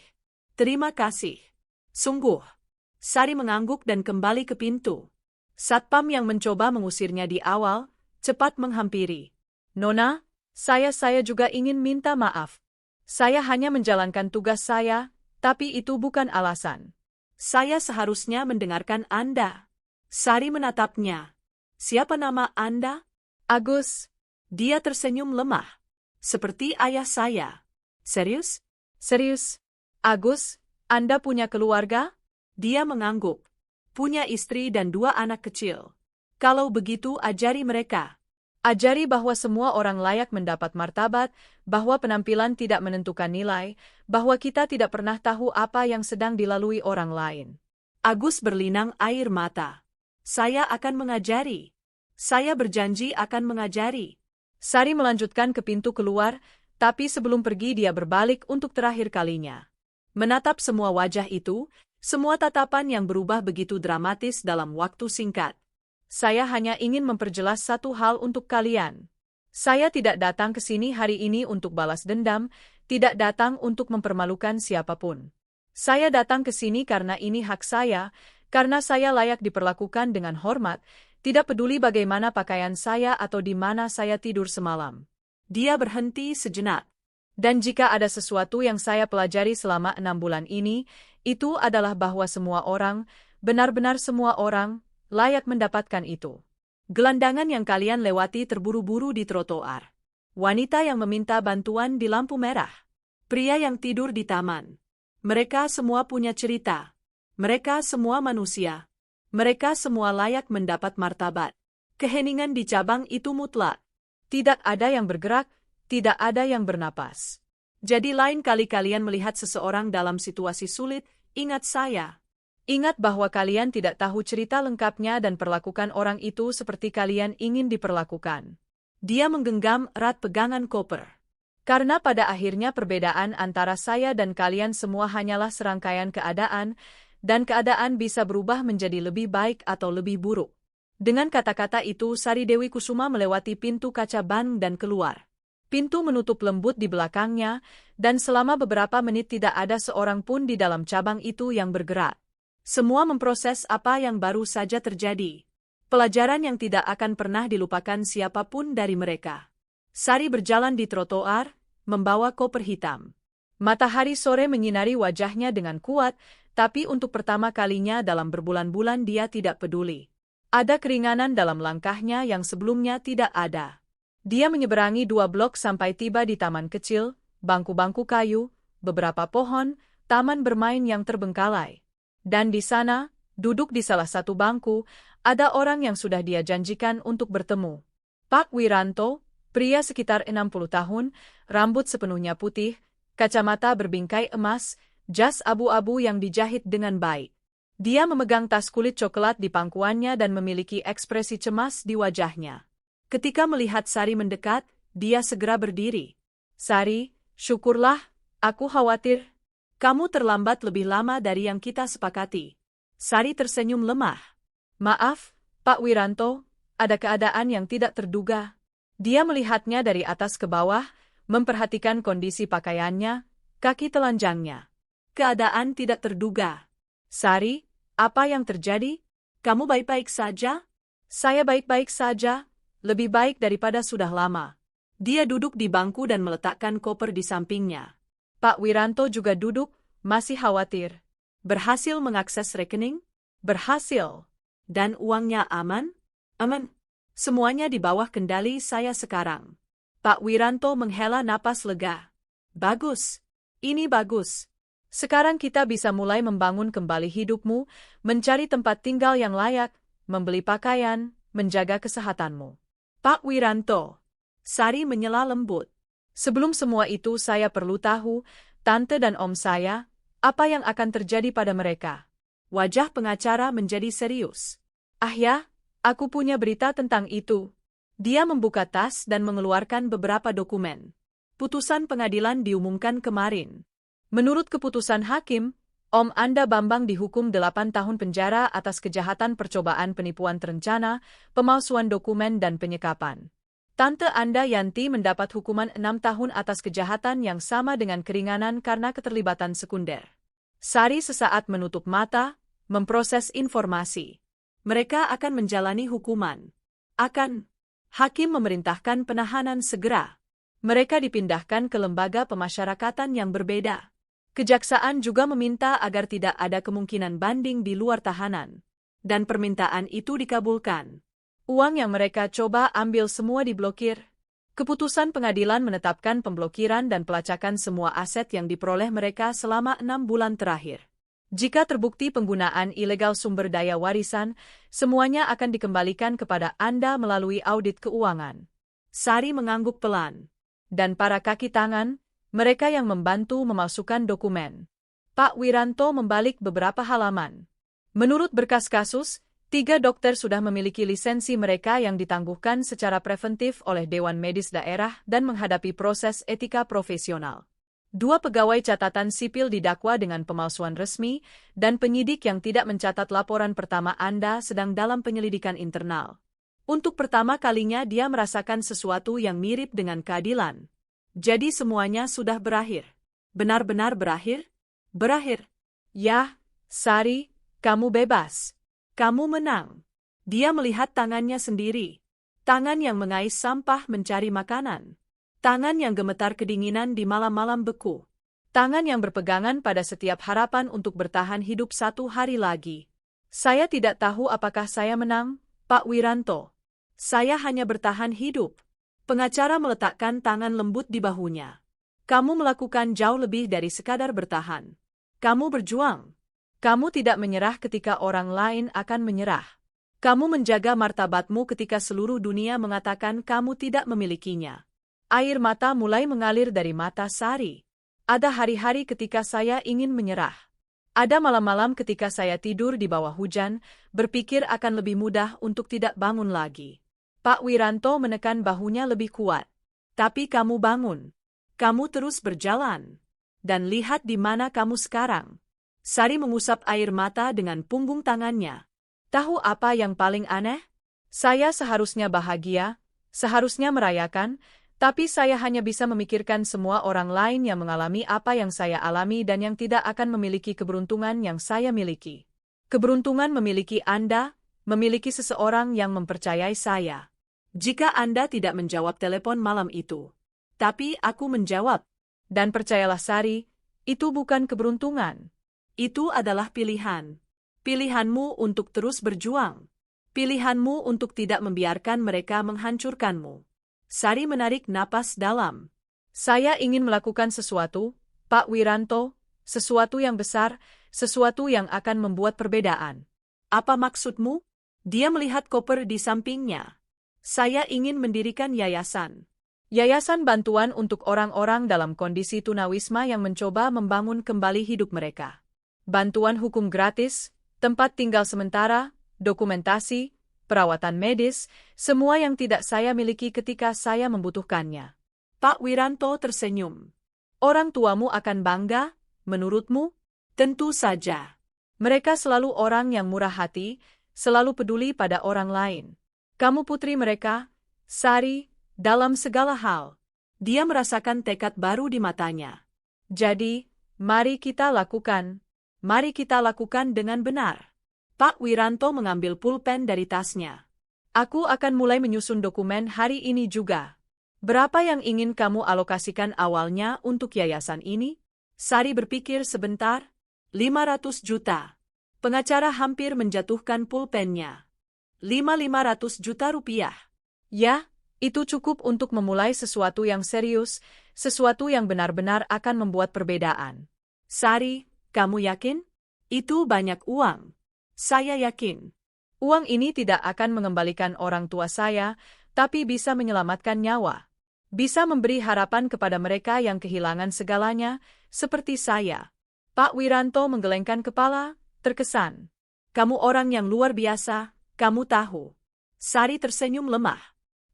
Terima kasih. Sungguh. Sari mengangguk dan kembali ke pintu. Satpam yang mencoba mengusirnya di awal, cepat menghampiri. Nona, saya juga ingin minta maaf. Saya hanya menjalankan tugas saya, tapi itu bukan alasan. Saya seharusnya mendengarkan Anda. Sari menatapnya. Siapa nama Anda? Agus. Dia tersenyum lemah. Seperti ayah saya. Serius? Serius? Agus, Anda punya keluarga? Dia mengangguk. Punya istri dan 2 anak kecil. Kalau begitu ajari mereka. Ajari bahwa semua orang layak mendapat martabat, bahwa penampilan tidak menentukan nilai, bahwa kita tidak pernah tahu apa yang sedang dilalui orang lain. Agus berlinang air mata. Saya akan mengajari. Saya berjanji akan mengajari. Sari melanjutkan ke pintu keluar, tapi sebelum pergi dia berbalik untuk terakhir kalinya. Menatap semua wajah itu, semua tatapan yang berubah begitu dramatis dalam waktu singkat. Saya hanya ingin memperjelas satu hal untuk kalian. Saya tidak datang ke sini hari ini untuk balas dendam, tidak datang untuk mempermalukan siapapun. Saya datang ke sini karena ini hak saya, karena saya layak diperlakukan dengan hormat, tidak peduli bagaimana pakaian saya atau di mana saya tidur semalam. Dia berhenti sejenak. Dan jika ada sesuatu yang saya pelajari selama 6 bulan ini, itu adalah bahwa semua orang, benar-benar semua orang, layak mendapatkan itu. Gelandangan yang kalian lewati terburu-buru di trotoar. Wanita yang meminta bantuan di lampu merah. Pria yang tidur di taman. Mereka semua punya cerita. Mereka semua manusia. Mereka semua layak mendapat martabat. Keheningan di cabang itu mutlak. Tidak ada yang bergerak, tidak ada yang bernapas. Jadi lain kali kalian melihat seseorang dalam situasi sulit, ingat saya. Ingat bahwa kalian tidak tahu cerita lengkapnya dan perlakukan orang itu seperti kalian ingin diperlakukan. Dia menggenggam erat pegangan koper. Karena pada akhirnya perbedaan antara saya dan kalian semua hanyalah serangkaian keadaan, dan keadaan bisa berubah menjadi lebih baik atau lebih buruk. Dengan kata-kata itu Sari Dewi Kusuma melewati pintu kaca ban dan keluar. Pintu menutup lembut di belakangnya, dan selama beberapa menit tidak ada seorang pun di dalam cabang itu yang bergerak. Semua memproses apa yang baru saja terjadi. Pelajaran yang tidak akan pernah dilupakan siapapun dari mereka. Sari berjalan di trotoar, membawa koper hitam. Matahari sore menyinari wajahnya dengan kuat, tapi untuk pertama kalinya dalam berbulan-bulan dia tidak peduli. Ada keringanan dalam langkahnya yang sebelumnya tidak ada. Dia menyeberangi 2 blok sampai tiba di taman kecil, bangku-bangku kayu, beberapa pohon, taman bermain yang terbengkalai. Dan di sana, duduk di salah satu bangku, ada orang yang sudah dia janjikan untuk bertemu. Pak Wiranto, pria sekitar 60 tahun, rambut sepenuhnya putih, kacamata berbingkai emas, jas abu-abu yang dijahit dengan baik. Dia memegang tas kulit coklat di pangkuannya dan memiliki ekspresi cemas di wajahnya. Ketika melihat Sari mendekat, dia segera berdiri. Sari, syukurlah, aku khawatir. Kamu terlambat lebih lama dari yang kita sepakati. Sari tersenyum lemah. Maaf, Pak Wiranto, ada keadaan yang tidak terduga. Dia melihatnya dari atas ke bawah, memperhatikan kondisi pakaiannya, kaki telanjangnya. Keadaan tidak terduga. Sari, apa yang terjadi? Kamu baik-baik saja? Saya baik-baik saja, lebih baik daripada sudah lama. Dia duduk di bangku dan meletakkan koper di sampingnya. Pak Wiranto juga duduk, masih khawatir. Berhasil mengakses rekening? Berhasil. Dan uangnya aman? Aman. Semuanya di bawah kendali saya sekarang. Pak Wiranto menghela napas lega. Bagus. Ini bagus. Sekarang kita bisa mulai membangun kembali hidupmu, mencari tempat tinggal yang layak, membeli pakaian, menjaga kesehatanmu. Pak Wiranto. Sari menyela lembut. Sebelum semua itu saya perlu tahu, tante dan om saya, apa yang akan terjadi pada mereka. Wajah pengacara menjadi serius. Ah ya, aku punya berita tentang itu. Dia membuka tas dan mengeluarkan beberapa dokumen. Putusan pengadilan diumumkan kemarin. Menurut keputusan hakim, Om Anda Bambang dihukum 8 tahun penjara atas kejahatan percobaan penipuan terencana, pemalsuan dokumen dan penyekapan. Tante Anda Yanti mendapat hukuman 6 tahun atas kejahatan yang sama dengan keringanan karena keterlibatan sekunder. Sari sesaat menutup mata, memproses informasi. Mereka akan menjalani hukuman. Hakim memerintahkan penahanan segera. Mereka dipindahkan ke lembaga pemasyarakatan yang berbeda. Kejaksaan juga meminta agar tidak ada kemungkinan banding di luar tahanan. Dan permintaan itu dikabulkan. Uang yang mereka coba ambil semua diblokir. Keputusan pengadilan menetapkan pemblokiran dan pelacakan semua aset yang diperoleh mereka selama 6 bulan terakhir. Jika terbukti penggunaan ilegal sumber daya warisan, semuanya akan dikembalikan kepada Anda melalui audit keuangan. Sari mengangguk pelan. Dan para kaki tangan, mereka yang membantu memasukkan dokumen. Pak Wiranto membalik beberapa halaman. Menurut berkas kasus, 3 dokter sudah memiliki lisensi mereka yang ditangguhkan secara preventif oleh Dewan Medis Daerah dan menghadapi proses etika profesional. 2 pegawai catatan sipil didakwa dengan pemalsuan resmi, dan penyidik yang tidak mencatat laporan pertama Anda sedang dalam penyelidikan internal. Untuk pertama kalinya dia merasakan sesuatu yang mirip dengan keadilan. Jadi semuanya sudah berakhir. Benar-benar berakhir? Berakhir. Ya, Sari, kamu bebas. Kamu menang. Dia melihat tangannya sendiri. Tangan yang mengais sampah mencari makanan. Tangan yang gemetar kedinginan di malam-malam beku. Tangan yang berpegangan pada setiap harapan untuk bertahan hidup 1 hari lagi. Saya tidak tahu apakah saya menang, Pak Wiranto. Saya hanya bertahan hidup. Pengacara meletakkan tangan lembut di bahunya. Kamu melakukan jauh lebih dari sekadar bertahan. Kamu berjuang. Kamu tidak menyerah ketika orang lain akan menyerah. Kamu menjaga martabatmu ketika seluruh dunia mengatakan kamu tidak memilikinya. Air mata mulai mengalir dari mata Sari. Ada hari-hari ketika saya ingin menyerah. Ada malam-malam ketika saya tidur di bawah hujan, berpikir akan lebih mudah untuk tidak bangun lagi. Pak Wiranto menekan bahunya lebih kuat. Tapi kamu bangun. Kamu terus berjalan. Dan lihat di mana kamu sekarang. Sari mengusap air mata dengan punggung tangannya. Tahu apa yang paling aneh? Saya seharusnya bahagia, seharusnya merayakan, tapi saya hanya bisa memikirkan semua orang lain yang mengalami apa yang saya alami dan yang tidak akan memiliki keberuntungan yang saya miliki. Keberuntungan memiliki Anda, memiliki seseorang yang mempercayai saya. Jika Anda tidak menjawab telepon malam itu. Tapi aku menjawab. Dan percayalah Sari, itu bukan keberuntungan. Itu adalah pilihan. Pilihanmu untuk terus berjuang. Pilihanmu untuk tidak membiarkan mereka menghancurkanmu. Sari menarik napas dalam. Saya ingin melakukan sesuatu, Pak Wiranto, sesuatu yang besar, sesuatu yang akan membuat perbedaan. Apa maksudmu? Dia melihat koper di sampingnya. Saya ingin mendirikan yayasan. Yayasan bantuan untuk orang-orang dalam kondisi tunawisma yang mencoba membangun kembali hidup mereka. Bantuan hukum gratis, tempat tinggal sementara, dokumentasi, perawatan medis, semua yang tidak saya miliki ketika saya membutuhkannya. Pak Wiranto tersenyum. Orang tuamu akan bangga, menurutmu? Tentu saja. Mereka selalu orang yang murah hati, selalu peduli pada orang lain. Kamu putri mereka, Sari, dalam segala hal. Dia merasakan tekad baru di matanya. Jadi, mari kita lakukan dengan benar. Pak Wiranto mengambil pulpen dari tasnya. Aku akan mulai menyusun dokumen hari ini juga. Berapa yang ingin kamu alokasikan awalnya untuk yayasan ini? Sari berpikir sebentar. 500 juta. Pengacara hampir menjatuhkan pulpennya. 500 juta rupiah. Ya, itu cukup untuk memulai sesuatu yang serius, sesuatu yang benar-benar akan membuat perbedaan. Sari, kamu yakin? Itu banyak uang. Saya yakin. Uang ini tidak akan mengembalikan orang tua saya, tapi bisa menyelamatkan nyawa. Bisa memberi harapan kepada mereka yang kehilangan segalanya, seperti saya. Pak Wiranto menggelengkan kepala, terkesan. Kamu orang yang luar biasa, kamu tahu. Sari tersenyum lemah.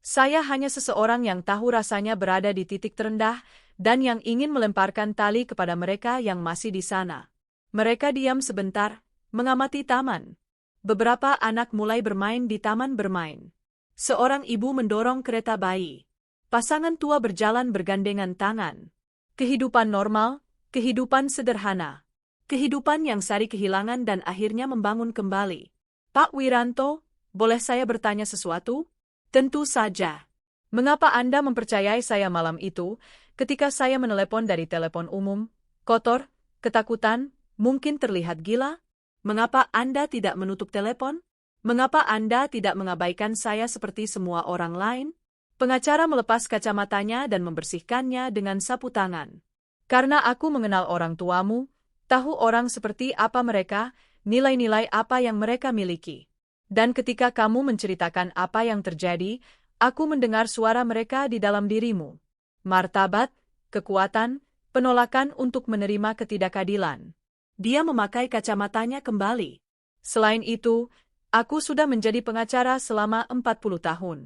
Saya hanya seseorang yang tahu rasanya berada di titik terendah, dan yang ingin melemparkan tali kepada mereka yang masih di sana. Mereka diam sebentar, mengamati taman. Beberapa anak mulai bermain di taman bermain. Seorang ibu mendorong kereta bayi. Pasangan tua berjalan bergandengan tangan. Kehidupan normal, kehidupan sederhana. Kehidupan yang Sari kehilangan dan akhirnya membangun kembali. Pak Wiranto, boleh saya bertanya sesuatu? Tentu saja. Mengapa Anda mempercayai saya malam itu, ketika saya menelepon dari telepon umum, kotor, ketakutan, mungkin terlihat gila? Mengapa Anda tidak menutup telepon? Mengapa Anda tidak mengabaikan saya seperti semua orang lain? Pengacara melepas kacamatanya dan membersihkannya dengan sapu tangan. Karena aku mengenal orang tuamu, tahu orang seperti apa mereka, nilai-nilai apa yang mereka miliki. Dan ketika kamu menceritakan apa yang terjadi, aku mendengar suara mereka di dalam dirimu. Martabat, kekuatan, penolakan untuk menerima ketidakadilan. Dia memakai kacamatanya kembali. Selain itu, aku sudah menjadi pengacara selama 40 tahun.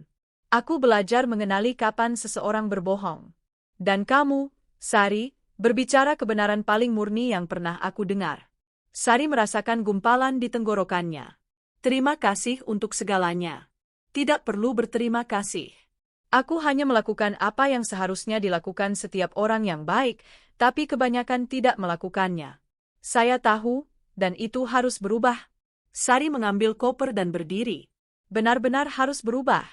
Aku belajar mengenali kapan seseorang berbohong. Dan kamu, Sari, berbicara kebenaran paling murni yang pernah aku dengar. Sari merasakan gumpalan di tenggorokannya. Terima kasih untuk segalanya. Tidak perlu berterima kasih. Aku hanya melakukan apa yang seharusnya dilakukan setiap orang yang baik, tapi kebanyakan tidak melakukannya. Saya tahu, dan itu harus berubah. Sari mengambil koper dan berdiri. Benar-benar harus berubah.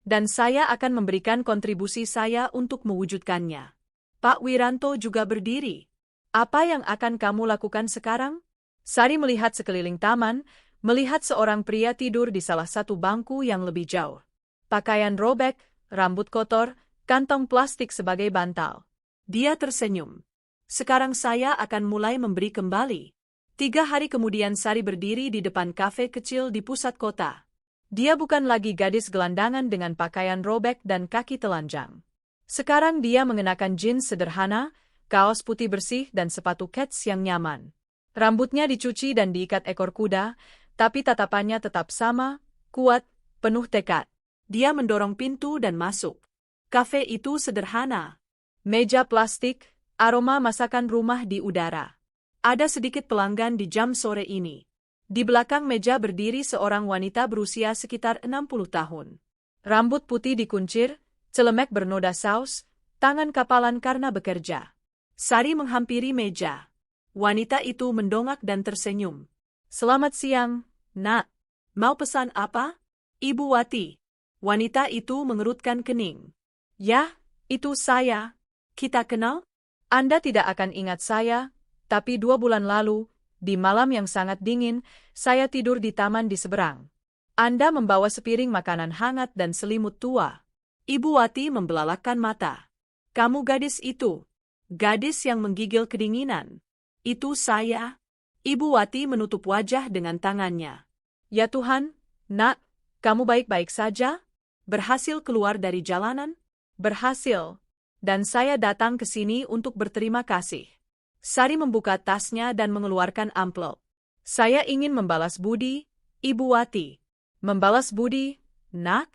Dan saya akan memberikan kontribusi saya untuk mewujudkannya. Pak Wiranto juga berdiri. Apa yang akan kamu lakukan sekarang? Sari melihat sekeliling taman, melihat seorang pria tidur di salah satu bangku yang lebih jauh. Pakaian robek, rambut kotor, kantong plastik sebagai bantal. Dia tersenyum. Sekarang saya akan mulai memberi kembali. 3 hari kemudian Sari berdiri di depan kafe kecil di pusat kota. Dia bukan lagi gadis gelandangan dengan pakaian robek dan kaki telanjang. Sekarang dia mengenakan jeans sederhana, kaos putih bersih dan sepatu kets yang nyaman. Rambutnya dicuci dan diikat ekor kuda, tapi tatapannya tetap sama, kuat, penuh tekad. Dia mendorong pintu dan masuk. Kafe itu sederhana. Meja plastik, aroma masakan rumah di udara. Ada sedikit pelanggan di jam sore ini. Di belakang meja berdiri seorang wanita berusia sekitar 60 tahun. Rambut putih dikuncir, celemek bernoda saus, tangan kapalan karena bekerja. Sari menghampiri meja. Wanita itu mendongak dan tersenyum. Selamat siang, Nak. Mau pesan apa? Ibu Wati. Wanita itu mengerutkan kening. Ya, itu saya. Kita kenal? Anda tidak akan ingat saya, tapi 2 bulan lalu, di malam yang sangat dingin, saya tidur di taman di seberang. Anda membawa sepiring makanan hangat dan selimut tua. Ibu Wati membelalakkan mata. Kamu gadis itu. Gadis yang menggigil kedinginan. Itu saya. Ibu Wati menutup wajah dengan tangannya. Ya Tuhan, Nak, kamu baik-baik saja? Berhasil keluar dari jalanan? Berhasil. Dan saya datang ke sini untuk berterima kasih. Sari membuka tasnya dan mengeluarkan amplop. Saya ingin membalas budi, Ibu Wati. Membalas budi, nak?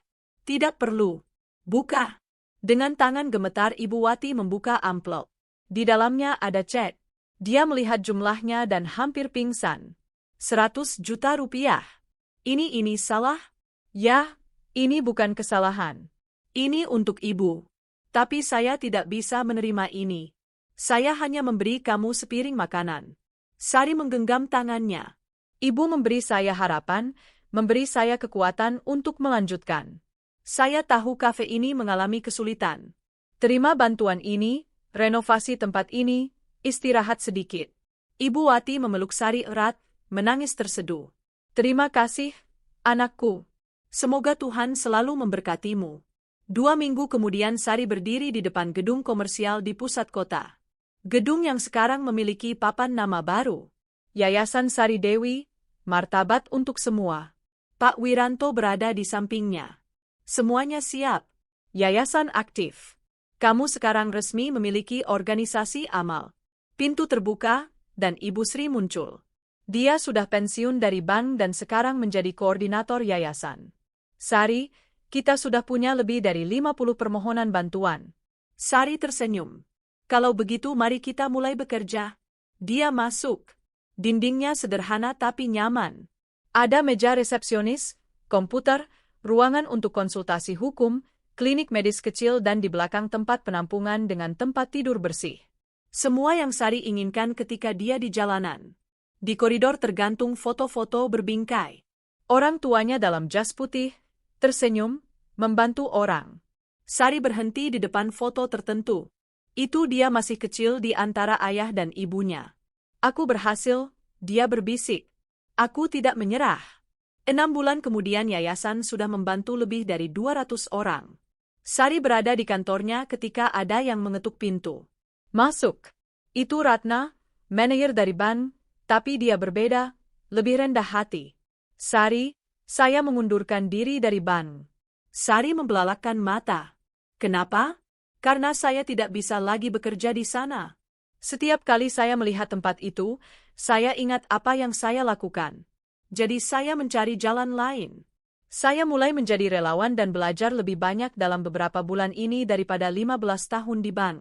Tidak perlu. Buka. Dengan tangan gemetar Ibu Wati membuka amplop. Di dalamnya ada cek. Dia melihat jumlahnya dan hampir pingsan. 100 juta rupiah. Ini salah? Ya, ini bukan kesalahan. Ini untuk Ibu. Tapi saya tidak bisa menerima ini. Saya hanya memberi kamu sepiring makanan. Sari menggenggam tangannya. Ibu memberi saya harapan, memberi saya kekuatan untuk melanjutkan. Saya tahu kafe ini mengalami kesulitan. Terima bantuan ini, renovasi tempat ini, istirahat sedikit. Ibu Wati memeluk Sari erat, menangis terseduh. Terima kasih, anakku. Semoga Tuhan selalu memberkatimu. 2 minggu kemudian Sari berdiri di depan gedung komersial di pusat kota. Gedung yang sekarang memiliki papan nama baru. Yayasan Sari Dewi, martabat untuk semua. Pak Wiranto berada di sampingnya. Semuanya siap. Yayasan aktif. Kamu sekarang resmi memiliki organisasi amal. Pintu terbuka, dan Ibu Sri muncul. Dia sudah pensiun dari bank dan sekarang menjadi koordinator yayasan. Sari, kita sudah punya lebih dari 50 permohonan bantuan. Sari tersenyum. Kalau begitu mari kita mulai bekerja. Dia masuk. Dindingnya sederhana tapi nyaman. Ada meja resepsionis, komputer, ruangan untuk konsultasi hukum, klinik medis kecil dan di belakang tempat penampungan dengan tempat tidur bersih. Semua yang Sari inginkan ketika dia di jalanan. Di koridor tergantung foto-foto berbingkai. Orang tuanya dalam jas putih, tersenyum, membantu orang. Sari berhenti di depan foto tertentu. Itu dia masih kecil di antara ayah dan ibunya. Aku berhasil, dia berbisik. Aku tidak menyerah. 6 bulan kemudian yayasan sudah membantu lebih dari 200 orang. Sari berada di kantornya ketika ada yang mengetuk pintu. Masuk. Itu Ratna, manajer dari bank, tapi dia berbeda, lebih rendah hati. Sari, saya mengundurkan diri dari bank. Sari membelalakkan mata. Kenapa? Karena saya tidak bisa lagi bekerja di sana. Setiap kali saya melihat tempat itu, saya ingat apa yang saya lakukan. Jadi saya mencari jalan lain. Saya mulai menjadi relawan dan belajar lebih banyak dalam beberapa bulan ini daripada 15 tahun di bank.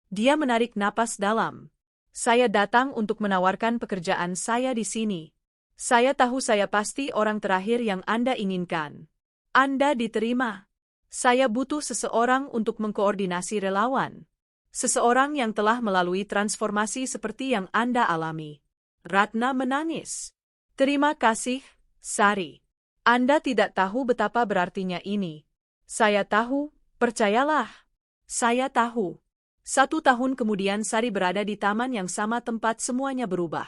Dia menarik napas dalam. Saya datang untuk menawarkan pekerjaan saya di sini. Saya tahu saya pasti orang terakhir yang Anda inginkan. Anda diterima. Saya butuh seseorang untuk mengkoordinasi relawan. Seseorang yang telah melalui transformasi seperti yang Anda alami. Ratna menangis. Terima kasih, Sari. Anda tidak tahu betapa berartinya ini. Saya tahu, percayalah. Saya tahu. 1 tahun kemudian Sari berada di taman yang sama tempat semuanya berubah.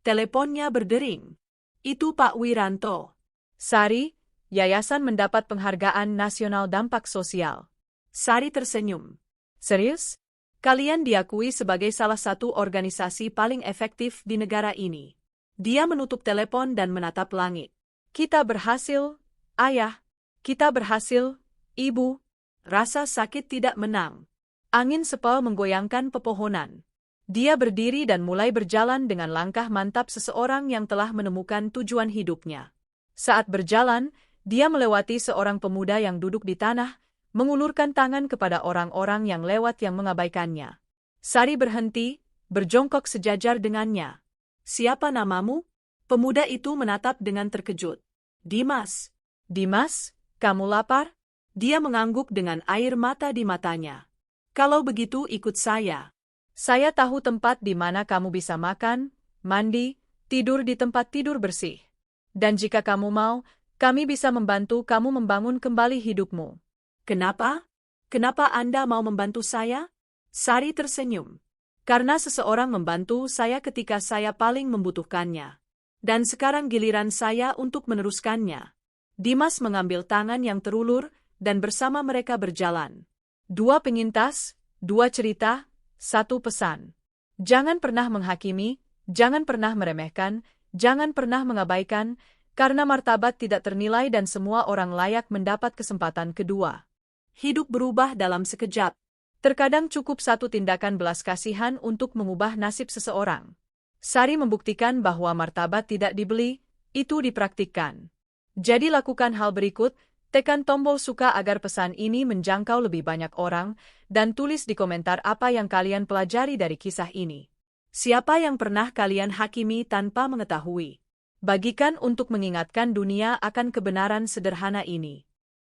Teleponnya berdering. Itu Pak Wiranto. Sari, yayasan mendapat penghargaan nasional dampak sosial. Sari tersenyum. Serius? Kalian diakui sebagai salah satu organisasi paling efektif di negara ini. Dia menutup telepon dan menatap langit. Kita berhasil, Ayah. Kita berhasil, Ibu. Rasa sakit tidak menang. Angin sepal menggoyangkan pepohonan. Dia berdiri dan mulai berjalan dengan langkah mantap seseorang yang telah menemukan tujuan hidupnya. Saat berjalan, dia melewati seorang pemuda yang duduk di tanah, mengulurkan tangan kepada orang-orang yang lewat yang mengabaikannya. Sari berhenti, berjongkok sejajar dengannya. Siapa namamu? Pemuda itu menatap dengan terkejut. Dimas. Dimas, kamu lapar? Dia mengangguk dengan air mata di matanya. Kalau begitu ikut saya. Saya tahu tempat di mana kamu bisa makan, mandi, tidur di tempat tidur bersih. Dan jika kamu mau, kami bisa membantu kamu membangun kembali hidupmu. Kenapa? Kenapa Anda mau membantu saya? Sari tersenyum. Karena seseorang membantu saya ketika saya paling membutuhkannya. Dan sekarang giliran saya untuk meneruskannya. Dimas mengambil tangan yang terulur, dan bersama mereka berjalan. 2 penyintas, 2 cerita, 1 pesan. Jangan pernah menghakimi, jangan pernah meremehkan, jangan pernah mengabaikan, karena martabat tidak ternilai dan semua orang layak mendapat kesempatan kedua. Hidup berubah dalam sekejap. Terkadang cukup satu tindakan belas kasihan untuk mengubah nasib seseorang. Sari membuktikan bahwa martabat tidak dibeli, itu dipraktikkan. Jadi lakukan hal berikut, tekan tombol suka agar pesan ini menjangkau lebih banyak orang, dan tulis di komentar apa yang kalian pelajari dari kisah ini. Siapa yang pernah kalian hakimi tanpa mengetahui? Bagikan untuk mengingatkan dunia akan kebenaran sederhana ini.